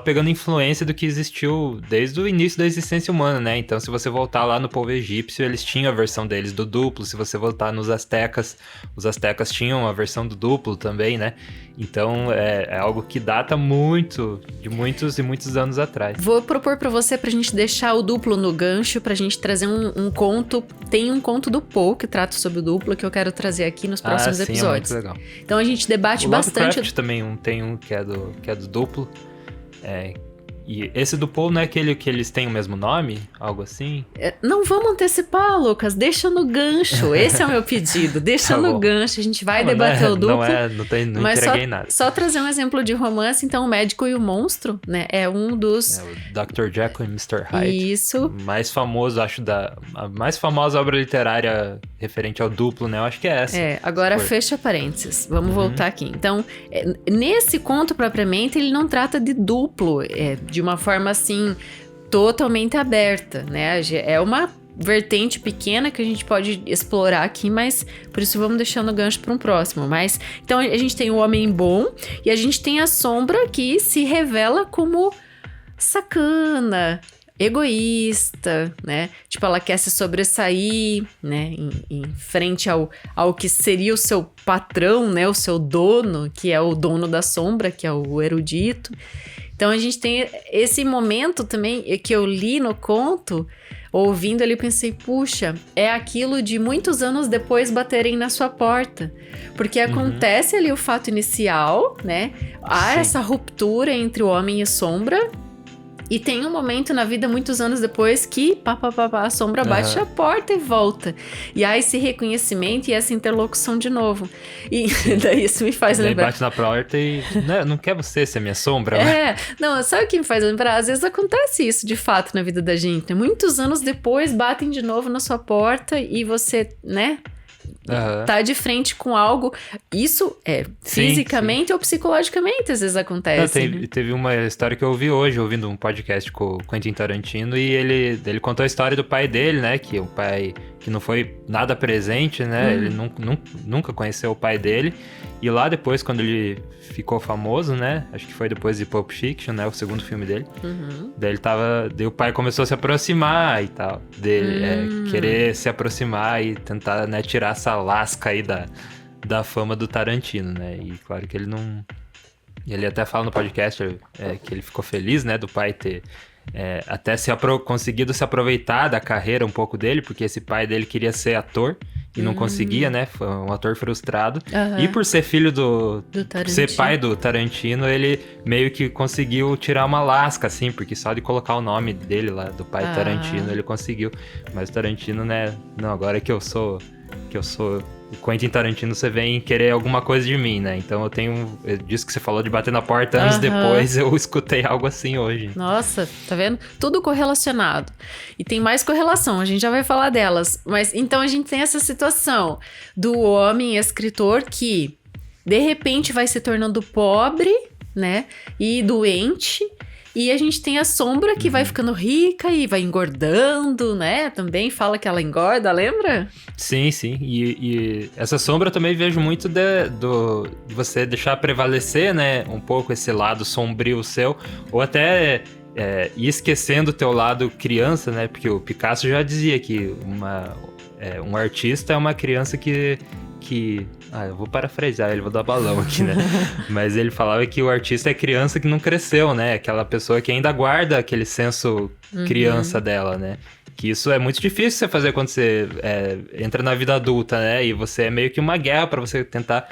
pegando influência do que existiu desde o início da existência humana, né? Então, se você voltar lá no povo egípcio, eles tinham a versão deles do duplo. Se você voltar nos astecas, os astecas tinham a versão do duplo também, né? Então, é algo que data muito, de muitos e muitos anos atrás. Vou propor pra você, pra gente deixar o duplo no gancho, pra gente trazer um conto. Tem um conto do Poe que trata sobre o duplo, que eu quero trazer aqui nos próximos episódios. É muito legal. Então, a gente debate bastante... O Lovecraft também tem um que é do duplo. E esse do Paul não é aquele que eles têm o mesmo nome? Algo assim? Não vamos antecipar, Lucas. Deixa no gancho. Esse é o meu pedido. Deixa Tá no bom. gancho. A gente vai debater o duplo. Não mas entreguei nada. Só trazer um exemplo de romance. Então, O Médico e o Monstro, né? É um dos... O Dr. Jekyll e Mr. Hyde. Isso. Mais famoso, acho, a mais famosa obra literária referente ao duplo, né? Eu acho que é essa. Agora fecha parênteses. Vamos voltar aqui. Então, nesse conto propriamente, ele não trata de duplo, de uma forma assim, totalmente aberta, né? É uma vertente pequena que a gente pode explorar aqui, mas por isso vamos deixando o gancho para um próximo. Mas então a gente tem o homem bom e a gente tem a sombra que se revela como sacana, egoísta, né? Tipo, ela quer se sobressair, né? Em frente ao que seria o seu patrão, né? O seu dono, que é o dono da sombra, que é o erudito. Então, a gente tem esse momento também que eu li no conto, ouvindo ali, pensei, puxa, é aquilo de muitos anos depois baterem na sua porta. Porque acontece ali o fato inicial, né? Há essa ruptura entre o homem e a sombra. E tem um momento na vida, muitos anos depois, que a sombra bate a porta e volta. E há esse reconhecimento e essa interlocução de novo. E daí isso me faz lembrar... Daí bate na porta e... não quer você ser minha sombra? Não, sabe o que me faz lembrar? Às vezes acontece isso, de fato, na vida da gente. Muitos anos depois, batem de novo na sua porta e você, né... tá de frente com algo, isso fisicamente ou psicologicamente às vezes acontece. Teve uma história que eu ouvi hoje, ouvindo um podcast com o Quentin Tarantino, e ele contou a história do pai dele, né, que o pai que não foi nada presente, né, ele nunca conheceu o pai dele, e lá depois, quando ele ficou famoso, né, acho que foi depois de Pulp Fiction, né, o segundo filme dele, daí o pai começou a se aproximar e tal, dele, querer se aproximar e tentar, né, tirar essa lasca aí da fama do Tarantino, né, e claro que ele não... Ele até fala no podcast que ele ficou feliz, né, do pai ter até conseguido se aproveitar da carreira um pouco dele, porque esse pai dele queria ser ator e não conseguia, né? Foi um ator frustrado. E por ser filho do ser pai do Tarantino, ele meio que conseguiu tirar uma lasca, assim, porque só de colocar o nome dele lá, do pai Tarantino, ele conseguiu. Mas o Tarantino, né? Não, agora que eu sou o Quentin Tarantino, você vem querer alguma coisa de mim, né? Então disso que você falou de bater na porta, anos depois eu escutei algo assim hoje. Nossa, tá vendo? Tudo correlacionado. E tem mais correlação, a gente já vai falar delas. Mas então a gente tem essa situação do homem escritor que de repente vai se tornando pobre, né? E doente. E a gente tem a sombra que vai ficando rica e vai engordando, né? Também fala que ela engorda, lembra? Sim. E essa sombra eu também vejo muito de você deixar prevalecer, né? Um pouco esse lado sombrio seu. Ou até ir esquecendo o teu lado criança, né? Porque o Picasso já dizia que um artista é uma criança que eu vou parafrasear, ele vou dar balão aqui, né? Mas ele falava que o artista é criança que não cresceu, né? Aquela pessoa que ainda guarda aquele senso criança dela, né? Que isso é muito difícil você fazer quando você entra na vida adulta, né? E você é meio que uma guerra para você tentar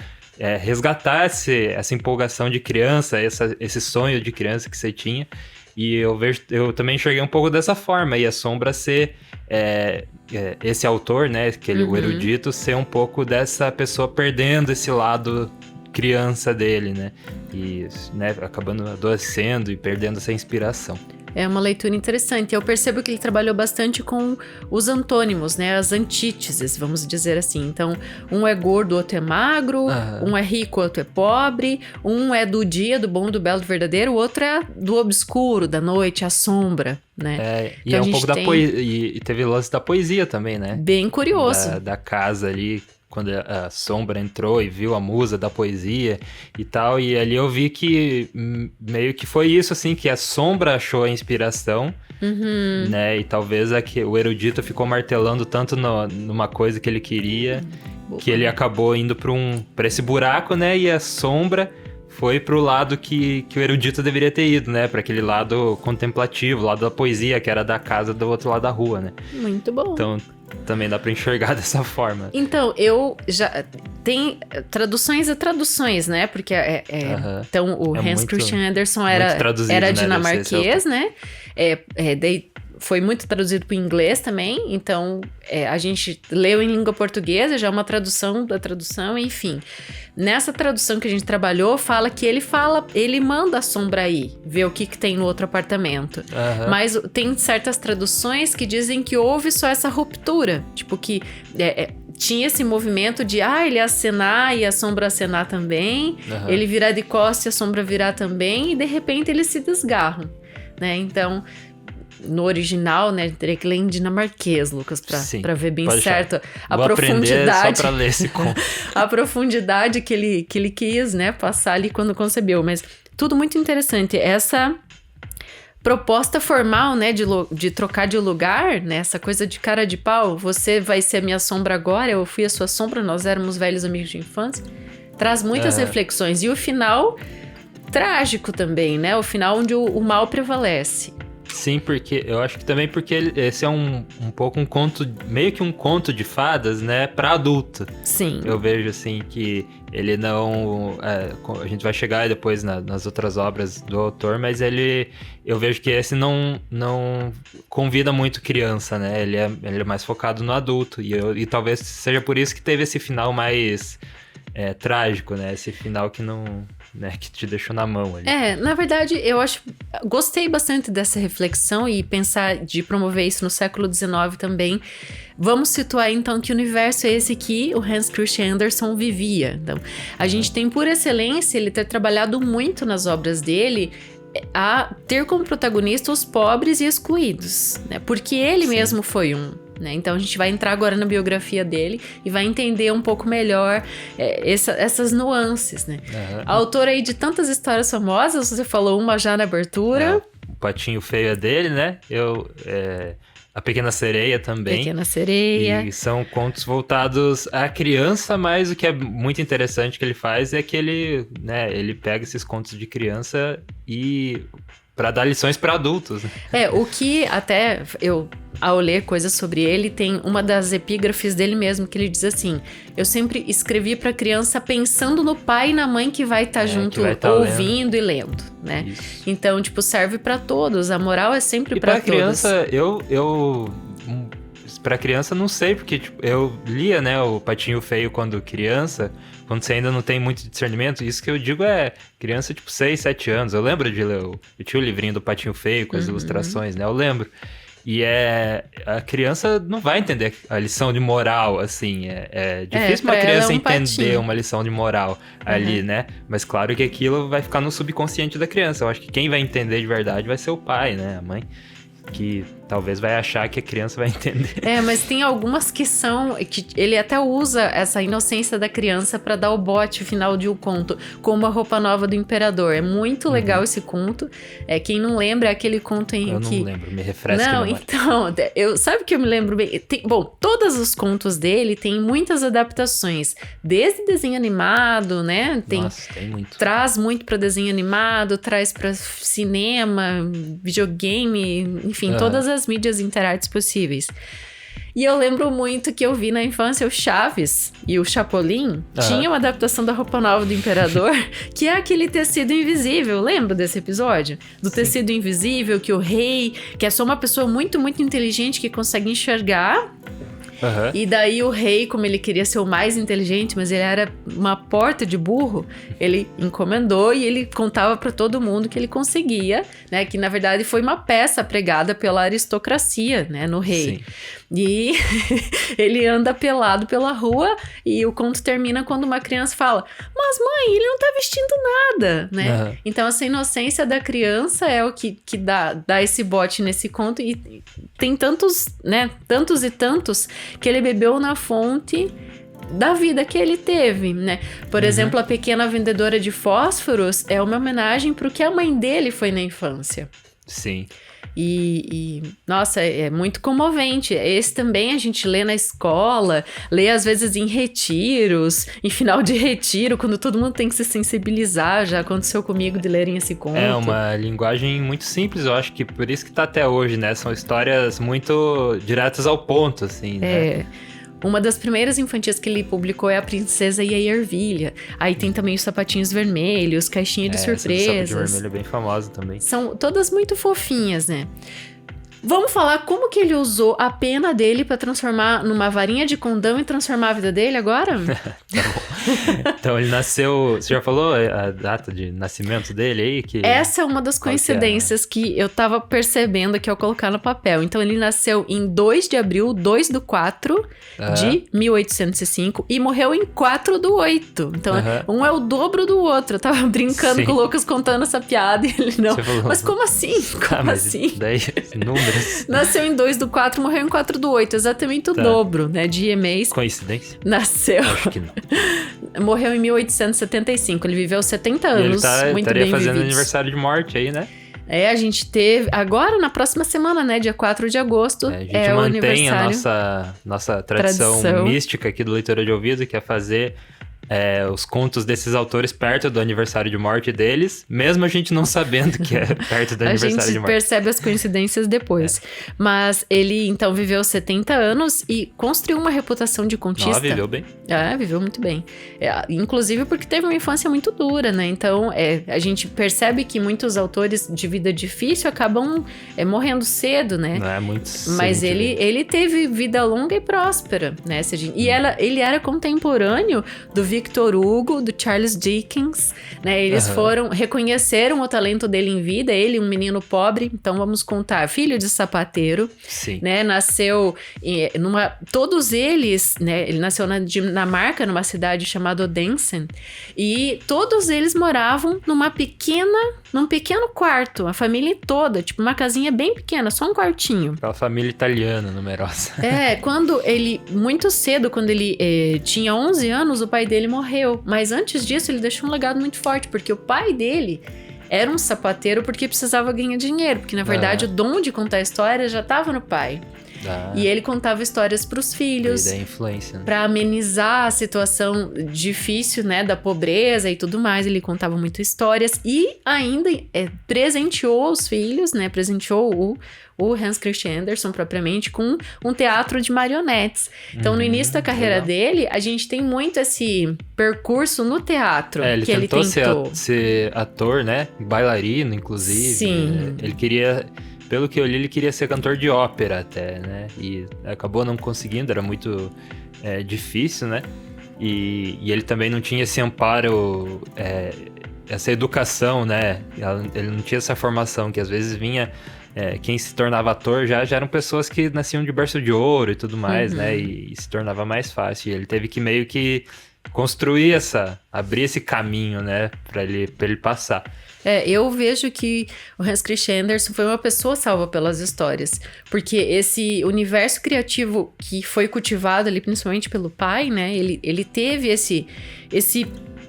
resgatar essa empolgação de criança, esse sonho de criança que você tinha. E eu também enxerguei um pouco dessa forma, e a sombra ser esse autor, né, o erudito, ser um pouco dessa pessoa perdendo esse lado criança dele, né, e né, acabando adoecendo e perdendo essa inspiração. É uma leitura interessante. Eu percebo que ele trabalhou bastante com os antônimos, né? As antíteses, vamos dizer assim. Então, um é gordo, outro é magro. Um é rico, outro é pobre. Um é do dia, do bom, do belo, do verdadeiro. O outro é do obscuro, da noite, a sombra, né? E então, é um pouco da poesia. E teve o lance da poesia também, né? Bem curioso. Da casa ali, quando a sombra entrou e viu a musa da poesia e tal, e ali eu vi que meio que foi isso, assim, que a sombra achou a inspiração, né, e talvez o erudito ficou martelando tanto numa coisa que ele queria, que ele acabou indo pra esse buraco, né, e a sombra foi pro lado que o erudito deveria ter ido, né? Pra aquele lado contemplativo, lado da poesia, que era da casa do outro lado da rua, né? Muito bom. Então, também dá pra enxergar dessa forma. Então, eu já... Tem traduções e traduções, né? Porque então, o Hans Christian Andersen era dinamarquês, né? Daí foi muito traduzido para o inglês também, então a gente leu em língua portuguesa, já é uma tradução da tradução, enfim. Nessa tradução que a gente trabalhou, fala que ele manda a sombra aí, ver o que tem no outro apartamento. Mas tem certas traduções que dizem que houve só essa ruptura, tipo que tinha esse movimento de ele acenar e a sombra acenar também, ele virar de costas e a sombra virar também, e de repente eles se desgarram, né? Então... No original, né? Teria que ler em dinamarquês, Lucas, pra ver bem certo a profundidade. Só pra ler esse conto. A profundidade que ele quis, né? Passar ali quando concebeu. Mas tudo muito interessante. Essa proposta formal, né? De trocar de lugar, né? Essa coisa de cara de pau. Você vai ser a minha sombra agora, eu fui a sua sombra, nós éramos velhos amigos de infância. Traz muitas reflexões. E o final trágico também, né? O final onde o mal prevalece. Sim, porque eu acho que também porque esse é um pouco um conto, meio que um conto de fadas, né, pra adulto. Sim. Eu vejo, assim, que ele não... a gente vai chegar depois nas outras obras do autor, mas eu vejo que esse não convida muito criança, né, ele é mais focado no adulto, e talvez seja por isso que teve esse final mais trágico, né, esse final que não... né, que te deixou na mão ali. Na verdade, gostei bastante dessa reflexão e pensar de promover isso no século XIX também. Vamos situar então que universo é esse que o Hans Christian Andersen vivia. Então, a gente tem por excelência ele ter trabalhado muito nas obras dele a ter como protagonista os pobres e excluídos, né? Porque ele mesmo foi um. Né? Então a gente vai entrar agora na biografia dele e vai entender um pouco melhor essas nuances, né? Autor aí de tantas histórias famosas, você falou uma já na abertura. O Patinho Feio é dele, né? A Pequena Sereia também. Pequena Sereia. E são contos voltados à criança, mas o que é muito interessante que ele faz é que ele pega esses contos de criança para dar lições para adultos. Né? O que até ao ler coisas sobre ele, tem uma das epígrafes dele mesmo, que ele diz assim: eu sempre escrevi para criança pensando no pai e na mãe que vai estar junto, ouvindo e lendo, né? Isso. Então, tipo, serve para todos, a moral é sempre para todos. Criança, pra criança, não sei, porque tipo, eu lia, né, o Patinho Feio quando criança, quando você ainda não tem muito discernimento. Isso que eu digo criança, tipo, 6, 7 anos. Eu lembro de ler, eu tinha o livrinho do Patinho Feio com as ilustrações, né, eu lembro. E a criança não vai entender a lição de moral, assim. É difícil uma criança entender uma lição de moral ali, né? Mas claro que aquilo vai ficar no subconsciente da criança. Eu acho que quem vai entender de verdade vai ser o pai, né? A mãe. Que talvez vai achar que a criança vai entender. Mas tem algumas que ele até usa essa inocência da criança para dar o bote final de um conto, como A Roupa Nova do Imperador. É muito legal esse conto. Quem não lembra é aquele conto em que... Eu não lembro, me refresca. Não, então, sabe que eu me lembro bem? Todos os contos dele tem muitas adaptações, desde desenho animado, né? Nossa, tem muito. Traz muito para desenho animado, traz para cinema, videogame, enfim, todas as mídias interartes possíveis. E eu lembro muito que eu vi na infância o Chaves e o Chapolin tinham uma adaptação da Roupa Nova do Imperador, que é aquele tecido invisível. Lembra desse episódio? Do tecido invisível, que o rei, que é só uma pessoa muito, muito inteligente que consegue enxergar. E daí o rei, como ele queria ser o mais inteligente, mas ele era uma porta de burro, ele encomendou e ele contava para todo mundo que ele conseguia, né? Que na verdade foi uma peça pregada pela aristocracia, né? No rei. Sim. E ele anda pelado pela rua e o conto termina quando uma criança fala: mas mãe, ele não tá vestindo nada, né? Então essa inocência da criança é o que dá esse bote nesse conto. E tem tantos, né? Tantos e tantos que ele bebeu na fonte da vida que ele teve, né? Por exemplo, A Pequena Vendedora de Fósforos é uma homenagem pro que a mãe dele foi na infância. Sim. Nossa, é muito comovente. Esse também a gente lê na escola, lê às vezes em retiros, em final de retiro, quando todo mundo tem que se sensibilizar. Já aconteceu comigo de lerem esse conto. É uma linguagem muito simples, eu acho que por isso que tá até hoje, né? São histórias muito diretas ao ponto, assim, né? Uma das primeiras infantis que ele publicou é A Princesa e a Ervilha. Aí tem também os Sapatinhos Vermelhos, Caixinha de Surpresas. Essa do Sapatinho Vermelho é bem famosa também. São todas muito fofinhas, né? Vamos falar como que ele usou a pena dele pra transformar numa varinha de condão e transformar a vida dele agora? Tá bom. Então ele nasceu... Você já falou a data de nascimento dele aí? Essa é uma das coincidências que eu tava percebendo aqui ao colocar no papel. Então ele nasceu em 2 de abril, 2/4 de 1805 e morreu em 4/8. Então um é o dobro do outro. Eu tava brincando com o Lucas contando essa piada e ele não. Mas como assim? Como assim? Daí, números. Nasceu em 2/4, morreu em 4/8. Exatamente o dobro, né? Dia e mês. Coincidência? Nasceu. Acho que não. Morreu em 1875. Ele viveu 70 anos. E ele estaria fazendo vividos. Aniversário de morte aí, né? A gente teve... Agora, na próxima semana, né? Dia 4 de agosto. A gente o mantém aniversário. a nossa tradição mística aqui do Leitura de Ouvido, que é fazer... os contos desses autores perto do aniversário de morte deles, mesmo a gente não sabendo que é perto do aniversário de morte. A gente percebe as coincidências depois. Mas ele, então, viveu 70 anos e construiu uma reputação de contista. Viveu bem. Viveu muito bem. Inclusive porque teve uma infância muito dura, né? Então, a gente percebe que muitos autores de vida difícil acabam morrendo cedo, né? Não é muito cedo. Mas ele teve vida longa e próspera, né? E ele era contemporâneo do Victor Hugo, do Charles Dickens, né? Eles reconheceram o talento dele em vida, ele, um menino pobre, então vamos contar, filho de sapateiro, né? Nasceu todos eles, né? Ele nasceu na Dinamarca, numa cidade chamada Odense, e todos eles moravam num pequeno quarto, a família toda, tipo uma casinha bem pequena, só um quartinho. Aquela família italiana numerosa. Muito cedo, quando ele tinha 11 anos, o pai dele morreu. Mas antes disso, ele deixou um legado muito forte, porque o pai dele era um sapateiro porque precisava ganhar dinheiro. Porque, na verdade, o dom de contar histórias já estava no pai. E ele contava histórias para os filhos. Da influência, né? Para amenizar a situação difícil, né, da pobreza e tudo mais. Ele contava muitas histórias e ainda presenteou os filhos, né? Presenteou o Hans Christian Andersen propriamente com um teatro de marionetes. Então, no início da carreira dele, a gente tem muito esse percurso no teatro. Ele tentou ser ator, né? Bailarino, inclusive. Sim. Ele queria... Pelo que eu li, ele queria ser cantor de ópera até, né? E acabou não conseguindo, era muito difícil, né? E ele também não tinha esse amparo, essa educação, né? Ele não tinha essa formação, que às vezes vinha... quem se tornava ator já eram pessoas que nasciam de berço de ouro e tudo mais, né? E se tornava mais fácil. E ele teve que meio que construir abrir esse caminho, né? Pra ele passar. Eu vejo que o Hans Christian Andersen foi uma pessoa salva pelas histórias, porque esse universo criativo que foi cultivado ali, principalmente pelo pai, né? Ele teve esse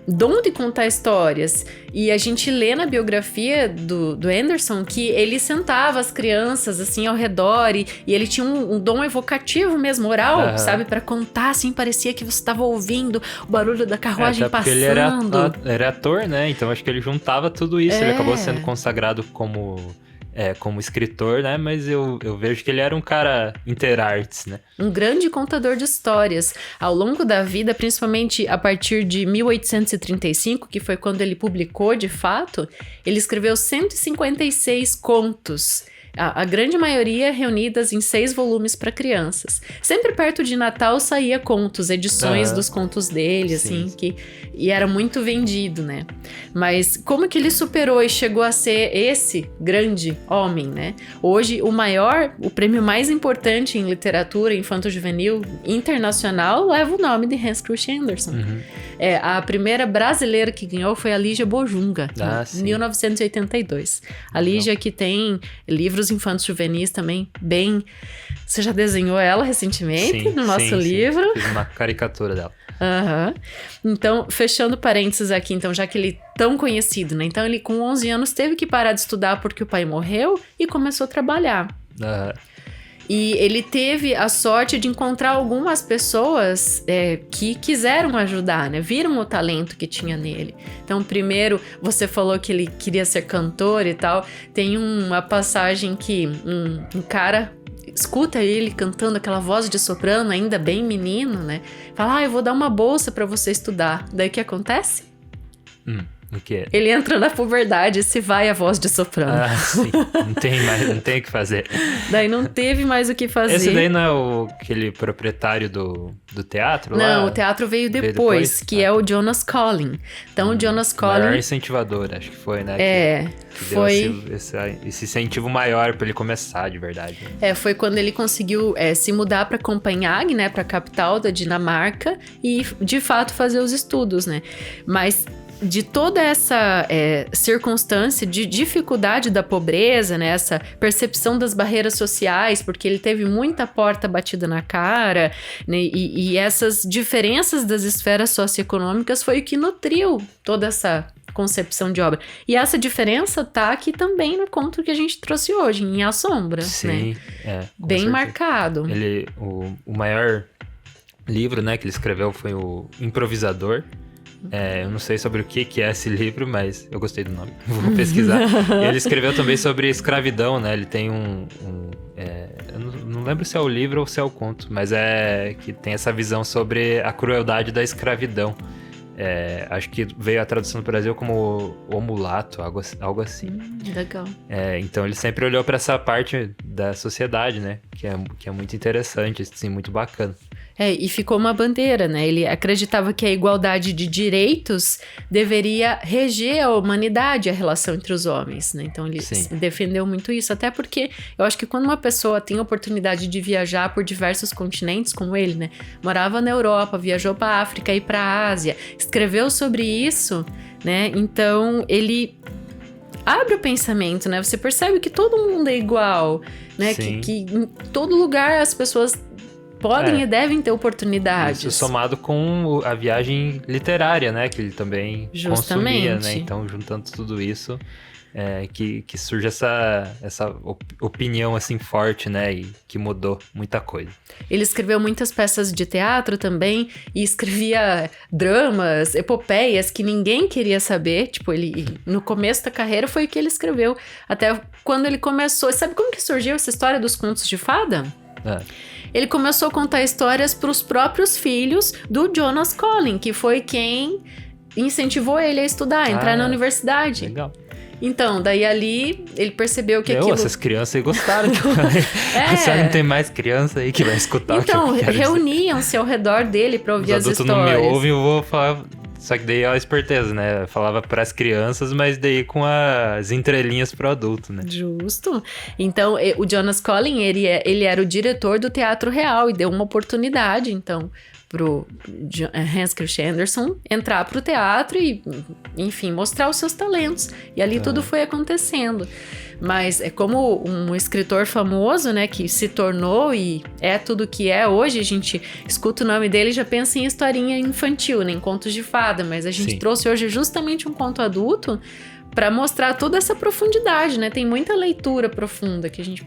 dom de contar histórias. E a gente lê na biografia do Andersen que ele sentava as crianças assim ao redor e ele tinha um dom evocativo mesmo, oral, sabe? Pra contar, assim, parecia que você estava ouvindo o barulho da carruagem passando. Ele era ator, né? Então acho que ele juntava tudo isso. Ele acabou sendo consagrado como escritor, né? Mas eu vejo que ele era um cara interartes, né? Um grande contador de histórias. Ao longo da vida, principalmente a partir de 1835, que foi quando ele publicou de fato, ele escreveu 156 contos. A grande maioria reunidas em 6 volumes para crianças. Sempre perto de Natal saía contos, edições dos contos dele, assim, e era muito vendido, né? Mas como que ele superou e chegou a ser esse grande homem, né? Hoje, o prêmio mais importante em literatura infanto-juvenil internacional leva o nome de Hans Christian Andersen. A primeira brasileira que ganhou foi a Lígia Bojunga, em 1982. A Lígia que tem livros infantos juvenis também bem... Você já desenhou ela recentemente no nosso livro? Fiz uma caricatura dela. Aham. Então, fechando parênteses aqui, então, já que ele é tão conhecido, né? Então, ele com 11 anos teve que parar de estudar porque o pai morreu e começou a trabalhar. Aham. E ele teve a sorte de encontrar algumas pessoas que quiseram ajudar, né? Viram o talento que tinha nele. Então, primeiro, você falou que ele queria ser cantor e tal. Tem uma passagem que um cara escuta ele cantando aquela voz de soprano, ainda bem menino, né? Fala, eu vou dar uma bolsa pra você estudar. Daí o que acontece? O quê? Ele entra na puberdade e se vai a voz de soprano. Ah, sim. Não tem o que fazer. Daí não teve mais o que fazer. Esse daí não é aquele proprietário do teatro lá? Não, o teatro veio depois, que é o Jonas Collin. Então, o Jonas Collin... maior incentivador, acho que foi, né? Que foi... deu esse incentivo maior pra ele começar, de verdade. Foi quando ele conseguiu se mudar pra Copenhague, né? Pra capital da Dinamarca e, de fato, fazer os estudos, né? Mas... de toda essa circunstância de dificuldade da pobreza, né, essa percepção das barreiras sociais, porque ele teve muita porta batida na cara, né, e essas diferenças das esferas socioeconômicas foi o que nutriu toda essa concepção de obra. E essa diferença tá aqui também no conto que a gente trouxe hoje, em A Sombra. Sim, né? Bem certeza. Marcado. O maior livro, né, que ele escreveu foi o Improvisador. Eu não sei sobre o que é esse livro, mas eu gostei do nome. Vou pesquisar. Ele escreveu também sobre escravidão, né? Ele tem eu não lembro se é o livro ou se é o conto, mas que tem essa visão sobre a crueldade da escravidão. Acho que veio a tradução do Brasil como o mulato, algo assim. Legal. Então ele sempre olhou para essa parte da sociedade, né? Que é muito interessante, assim, muito bacana. E ficou uma bandeira, né? Ele acreditava que a igualdade de direitos deveria reger a humanidade, a relação entre os homens, né? Então ele defendeu muito isso, até porque eu acho que quando uma pessoa tem a oportunidade de viajar por diversos continentes, como ele, né? Morava na Europa, viajou para África e para a Ásia, escreveu sobre isso, né? Então ele abre o pensamento, né? Você percebe que todo mundo é igual, né? Que em todo lugar as pessoas podem e devem ter oportunidades. Isso somado com a viagem literária, né? Que ele também consumia, né? Então, juntando tudo isso, que surge essa opinião, assim, forte, né? E que mudou muita coisa. Ele escreveu muitas peças de teatro também, e escrevia dramas, epopeias que ninguém queria saber. Tipo, ele, no começo da carreira, foi o que ele escreveu. Até quando ele começou... Sabe como que surgiu essa história dos contos de fada? Ele começou a contar histórias para os próprios filhos do Jonas Collin, que foi quem incentivou ele a estudar, a entrar na universidade. Legal. Então, daí ali, ele percebeu que aquilo... essas crianças aí gostaram. Você não tem mais criança aí que vai escutar o que eu quero reuniam-se ao redor dele para ouvir as histórias. Os adultos não me ouvem, eu vou falar... Só que daí é a esperteza, né? Eu falava pras crianças, mas daí com as entrelinhas pro adulto, né? Justo. Então, o Jonas Collin, ele era o diretor do Teatro Real e deu uma oportunidade, então, pro Hans Christian Andersen entrar pro teatro e, enfim, mostrar os seus talentos. E ali tudo foi acontecendo. Mas é como um escritor famoso, né, que se tornou e é tudo que é hoje, a gente escuta o nome dele e já pensa em historinha infantil, né, em contos de fada, mas a gente trouxe hoje justamente um conto adulto para mostrar toda essa profundidade, né, tem muita leitura profunda que a gente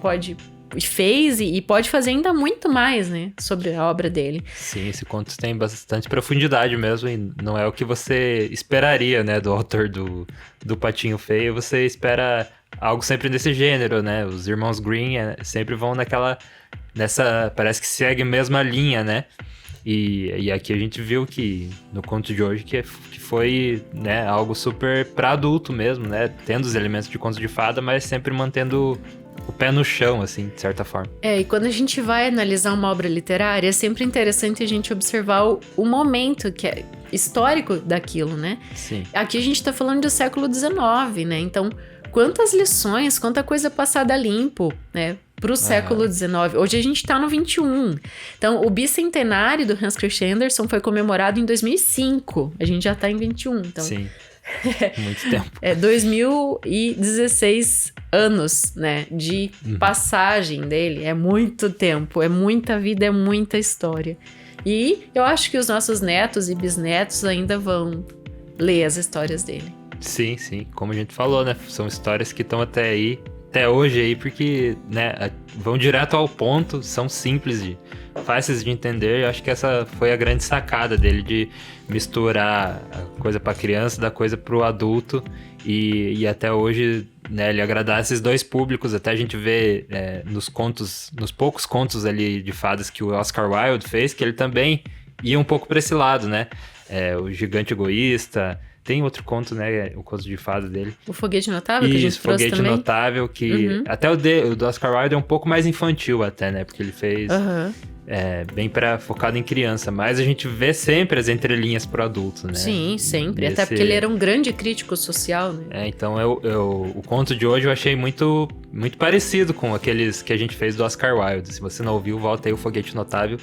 fez e pode fazer ainda muito mais, né, sobre a obra dele. Sim, esse conto tem bastante profundidade mesmo e não é o que você esperaria, né, do autor do Patinho Feio, você espera algo sempre desse gênero, né, os irmãos Grimm sempre vão parece que segue a mesma linha, né, e aqui a gente viu que no conto de hoje que foi, né, algo super pra adulto mesmo, né, tendo os elementos de conto de fada, mas sempre mantendo o pé no chão, assim, de certa forma. E quando a gente vai analisar uma obra literária, é sempre interessante a gente observar o momento que é histórico daquilo, né? Sim. Aqui a gente tá falando do século XIX, né? Então, quantas lições, quanta coisa passada limpo, né? Pro século XIX. Hoje a gente tá no XXI. Então, o bicentenário do Hans Christian Andersen foi comemorado em 2005. A gente já tá em 21, então... Sim. Muito tempo. 2016 anos, né, de passagem dele. É muito tempo, é muita vida, é muita história. E eu acho que os nossos netos e bisnetos ainda vão ler as histórias dele. Sim, sim. Como a gente falou, né? São histórias que estão até hoje aí, porque, né, vão direto ao ponto, são simples, fáceis de entender. Eu acho que essa foi a grande sacada dele, de misturar a coisa para criança da coisa para o adulto, e até hoje, né, ele agradar esses dois públicos. Até a gente vê nos poucos contos ali de fadas que o Oscar Wilde fez, que ele também ia um pouco para esse lado, né? O Gigante Egoísta. Tem outro conto, né? O conto de fada dele. O Foguete Notável, que a gente trouxe Foguete também. Notável, que até o do Oscar Wilde é um pouco mais infantil até, né? Porque ele fez bem focado em criança. Mas a gente vê sempre as entrelinhas pro adulto, né? Sim, sempre. Até porque ele era um grande crítico social, né? Então o conto de hoje eu achei muito, muito parecido com aqueles que a gente fez do Oscar Wilde. Se você não ouviu, volta aí o Foguete Notável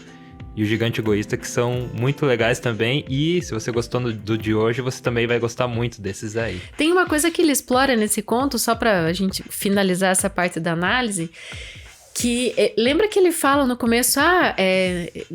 e o Gigante Egoísta, que são muito legais também. E se você gostou do de hoje, você também vai gostar muito desses aí. Tem uma coisa que ele explora nesse conto, só pra gente finalizar essa parte da análise, que lembra que ele fala no começo,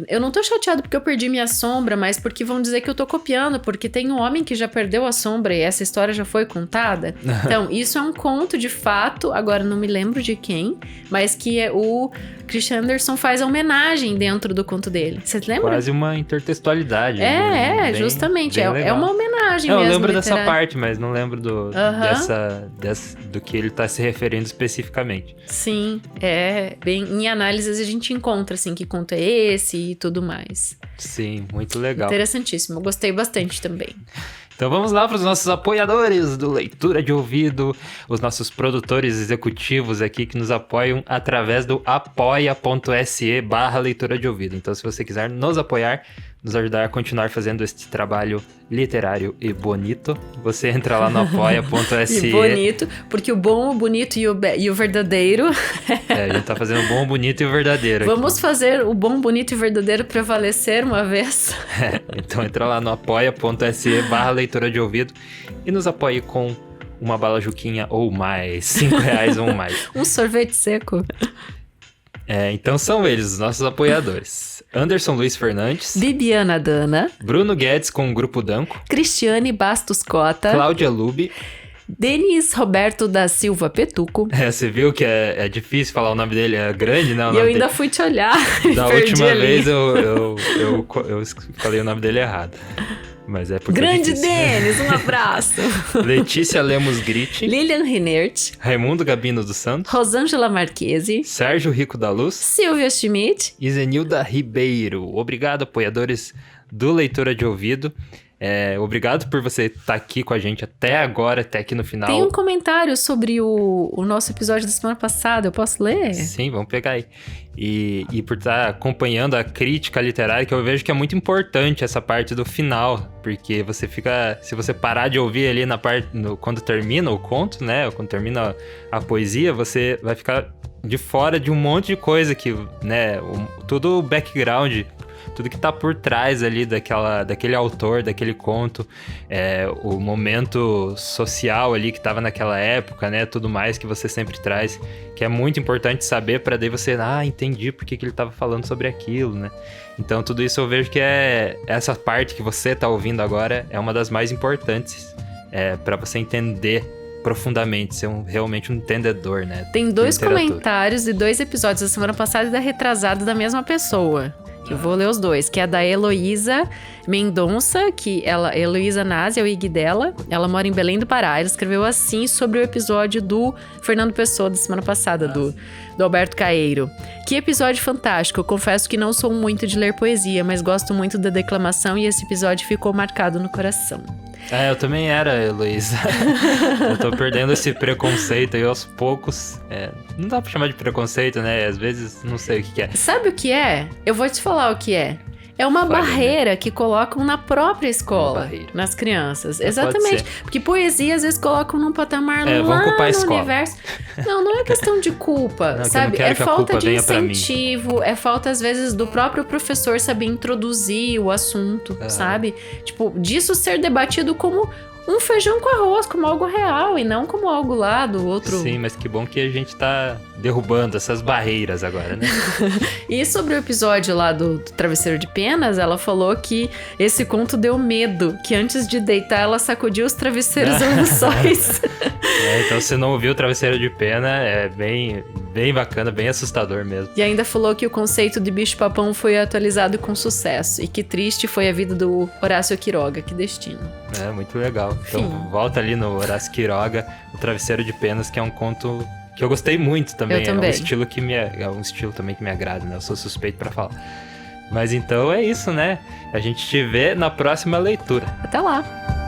eu não tô chateado porque eu perdi minha sombra, mas porque vão dizer que eu tô copiando, porque tem um homem que já perdeu a sombra e essa história já foi contada. Então, isso é um conto de fato, agora não me lembro de quem, mas que o Christian Anderson faz a homenagem dentro do conto dele. Você lembra? Quase uma intertextualidade. Bem, justamente. Bem é uma homenagem mesmo. Eu lembro literária. dessa parte, mas não lembro do que ele tá se referindo especificamente. Sim, bem, em análises a gente encontra, assim, que conto é esse e tudo mais. Sim, muito legal. Interessantíssimo, gostei bastante também. Então vamos lá para os nossos apoiadores do Leitura de Ouvido, os nossos produtores executivos aqui que nos apoiam através do apoia.se/leitura de ouvido. Então se você quiser nos apoiar, nos ajudar a continuar fazendo este trabalho literário e bonito, você entra lá no apoia.se. E bonito, porque o bom, o bonito e o verdadeiro... a gente tá fazendo o bom, o bonito e o verdadeiro. Vamos fazer o bom, bonito e verdadeiro prevalecer uma vez. Então entra lá no apoia.se/leitura de ouvido e nos apoie com uma bala Juquinha ou mais, R$5 ou mais. Um sorvete seco. Então são eles, os nossos apoiadores. Anderson Luiz Fernandes, Bibiana Dana, Bruno Guedes com o Grupo Danco, Cristiane Bastos Cota, Cláudia Lubi, Denis Roberto da Silva Petuco. Você viu que é difícil falar o nome dele, é grande, né? E eu ainda fui te olhar. Da última vez eu falei o nome dele errado. Mas é porque Grande Denis, um abraço. Letícia Lemos Gritti, Lilian Rinert, Raimundo Gabino dos Santos, Rosângela Marquesi, Sérgio Rico da Luz, Silvia Schmidt e Zenilda Ribeiro. Obrigado, apoiadores do Leitura de Ouvido. Obrigado por você estar aqui com a gente até agora, até aqui no final. Tem um comentário sobre o nosso episódio da semana passada, eu posso ler? Sim, vamos pegar aí. E por estar acompanhando a crítica literária, que eu vejo que é muito importante essa parte do final, porque você fica... Se você parar de ouvir ali quando termina o conto, né, quando termina a poesia, você vai ficar de fora de um monte de coisa que, né, todo o background... Tudo que tá por trás ali daquele autor, daquele conto, o momento social ali que tava naquela época, né? Tudo mais que você sempre traz, que é muito importante saber para daí você, entendi por que ele tava falando sobre aquilo, né? Então tudo isso eu vejo que essa parte que você tá ouvindo agora é uma das mais importantes para você entender profundamente, ser realmente um entendedor, né? Tem 2 comentários e 2 episódios da semana passada e da retrasada da mesma pessoa. Eu vou ler os 2, que é a da Heloísa Mendonça, que Heloísa Nazi é o IG dela, ela mora em Belém do Pará. Ela escreveu assim sobre o episódio do Fernando Pessoa da semana passada, do Alberto Caeiro. Que episódio fantástico, eu confesso que não sou muito de ler poesia, mas gosto muito da declamação e esse episódio ficou marcado no coração. Eu também era, Heloísa. Eu tô perdendo esse preconceito aí aos poucos. Não dá pra chamar de preconceito, né? Às vezes, não sei o que é. Sabe o que é? Eu vou te falar o que é. É uma barreira que colocam na própria escola, nas crianças. Exatamente. Porque poesia, às vezes, colocam num patamar lá no universo. Não é questão de culpa, não, sabe? É falta de incentivo, é falta, às vezes, do próprio professor saber introduzir o assunto, sabe? Tipo, disso ser debatido como um feijão com arroz, como algo real e não como algo lá do outro. Sim, mas que bom que a gente tá derrubando essas barreiras agora, né? E sobre o episódio lá do Travesseiro de Penas, ela falou que esse conto deu medo, que antes de deitar ela sacudiu os travesseiros lençóis. Então se não ouviu o Travesseiro de Pena, é bem bacana, bem assustador mesmo. E ainda falou que o conceito de bicho-papão foi atualizado com sucesso e que triste foi a vida do Horácio Quiroga, que destino. É, muito legal. Então volta ali no Horácio Quiroga, o Travesseiro de Penas, que é um conto que eu gostei muito também. Eu também. É um estilo também que me agrada, né? Eu sou suspeito pra falar. Mas então é isso, né? A gente te vê na próxima leitura. Até lá!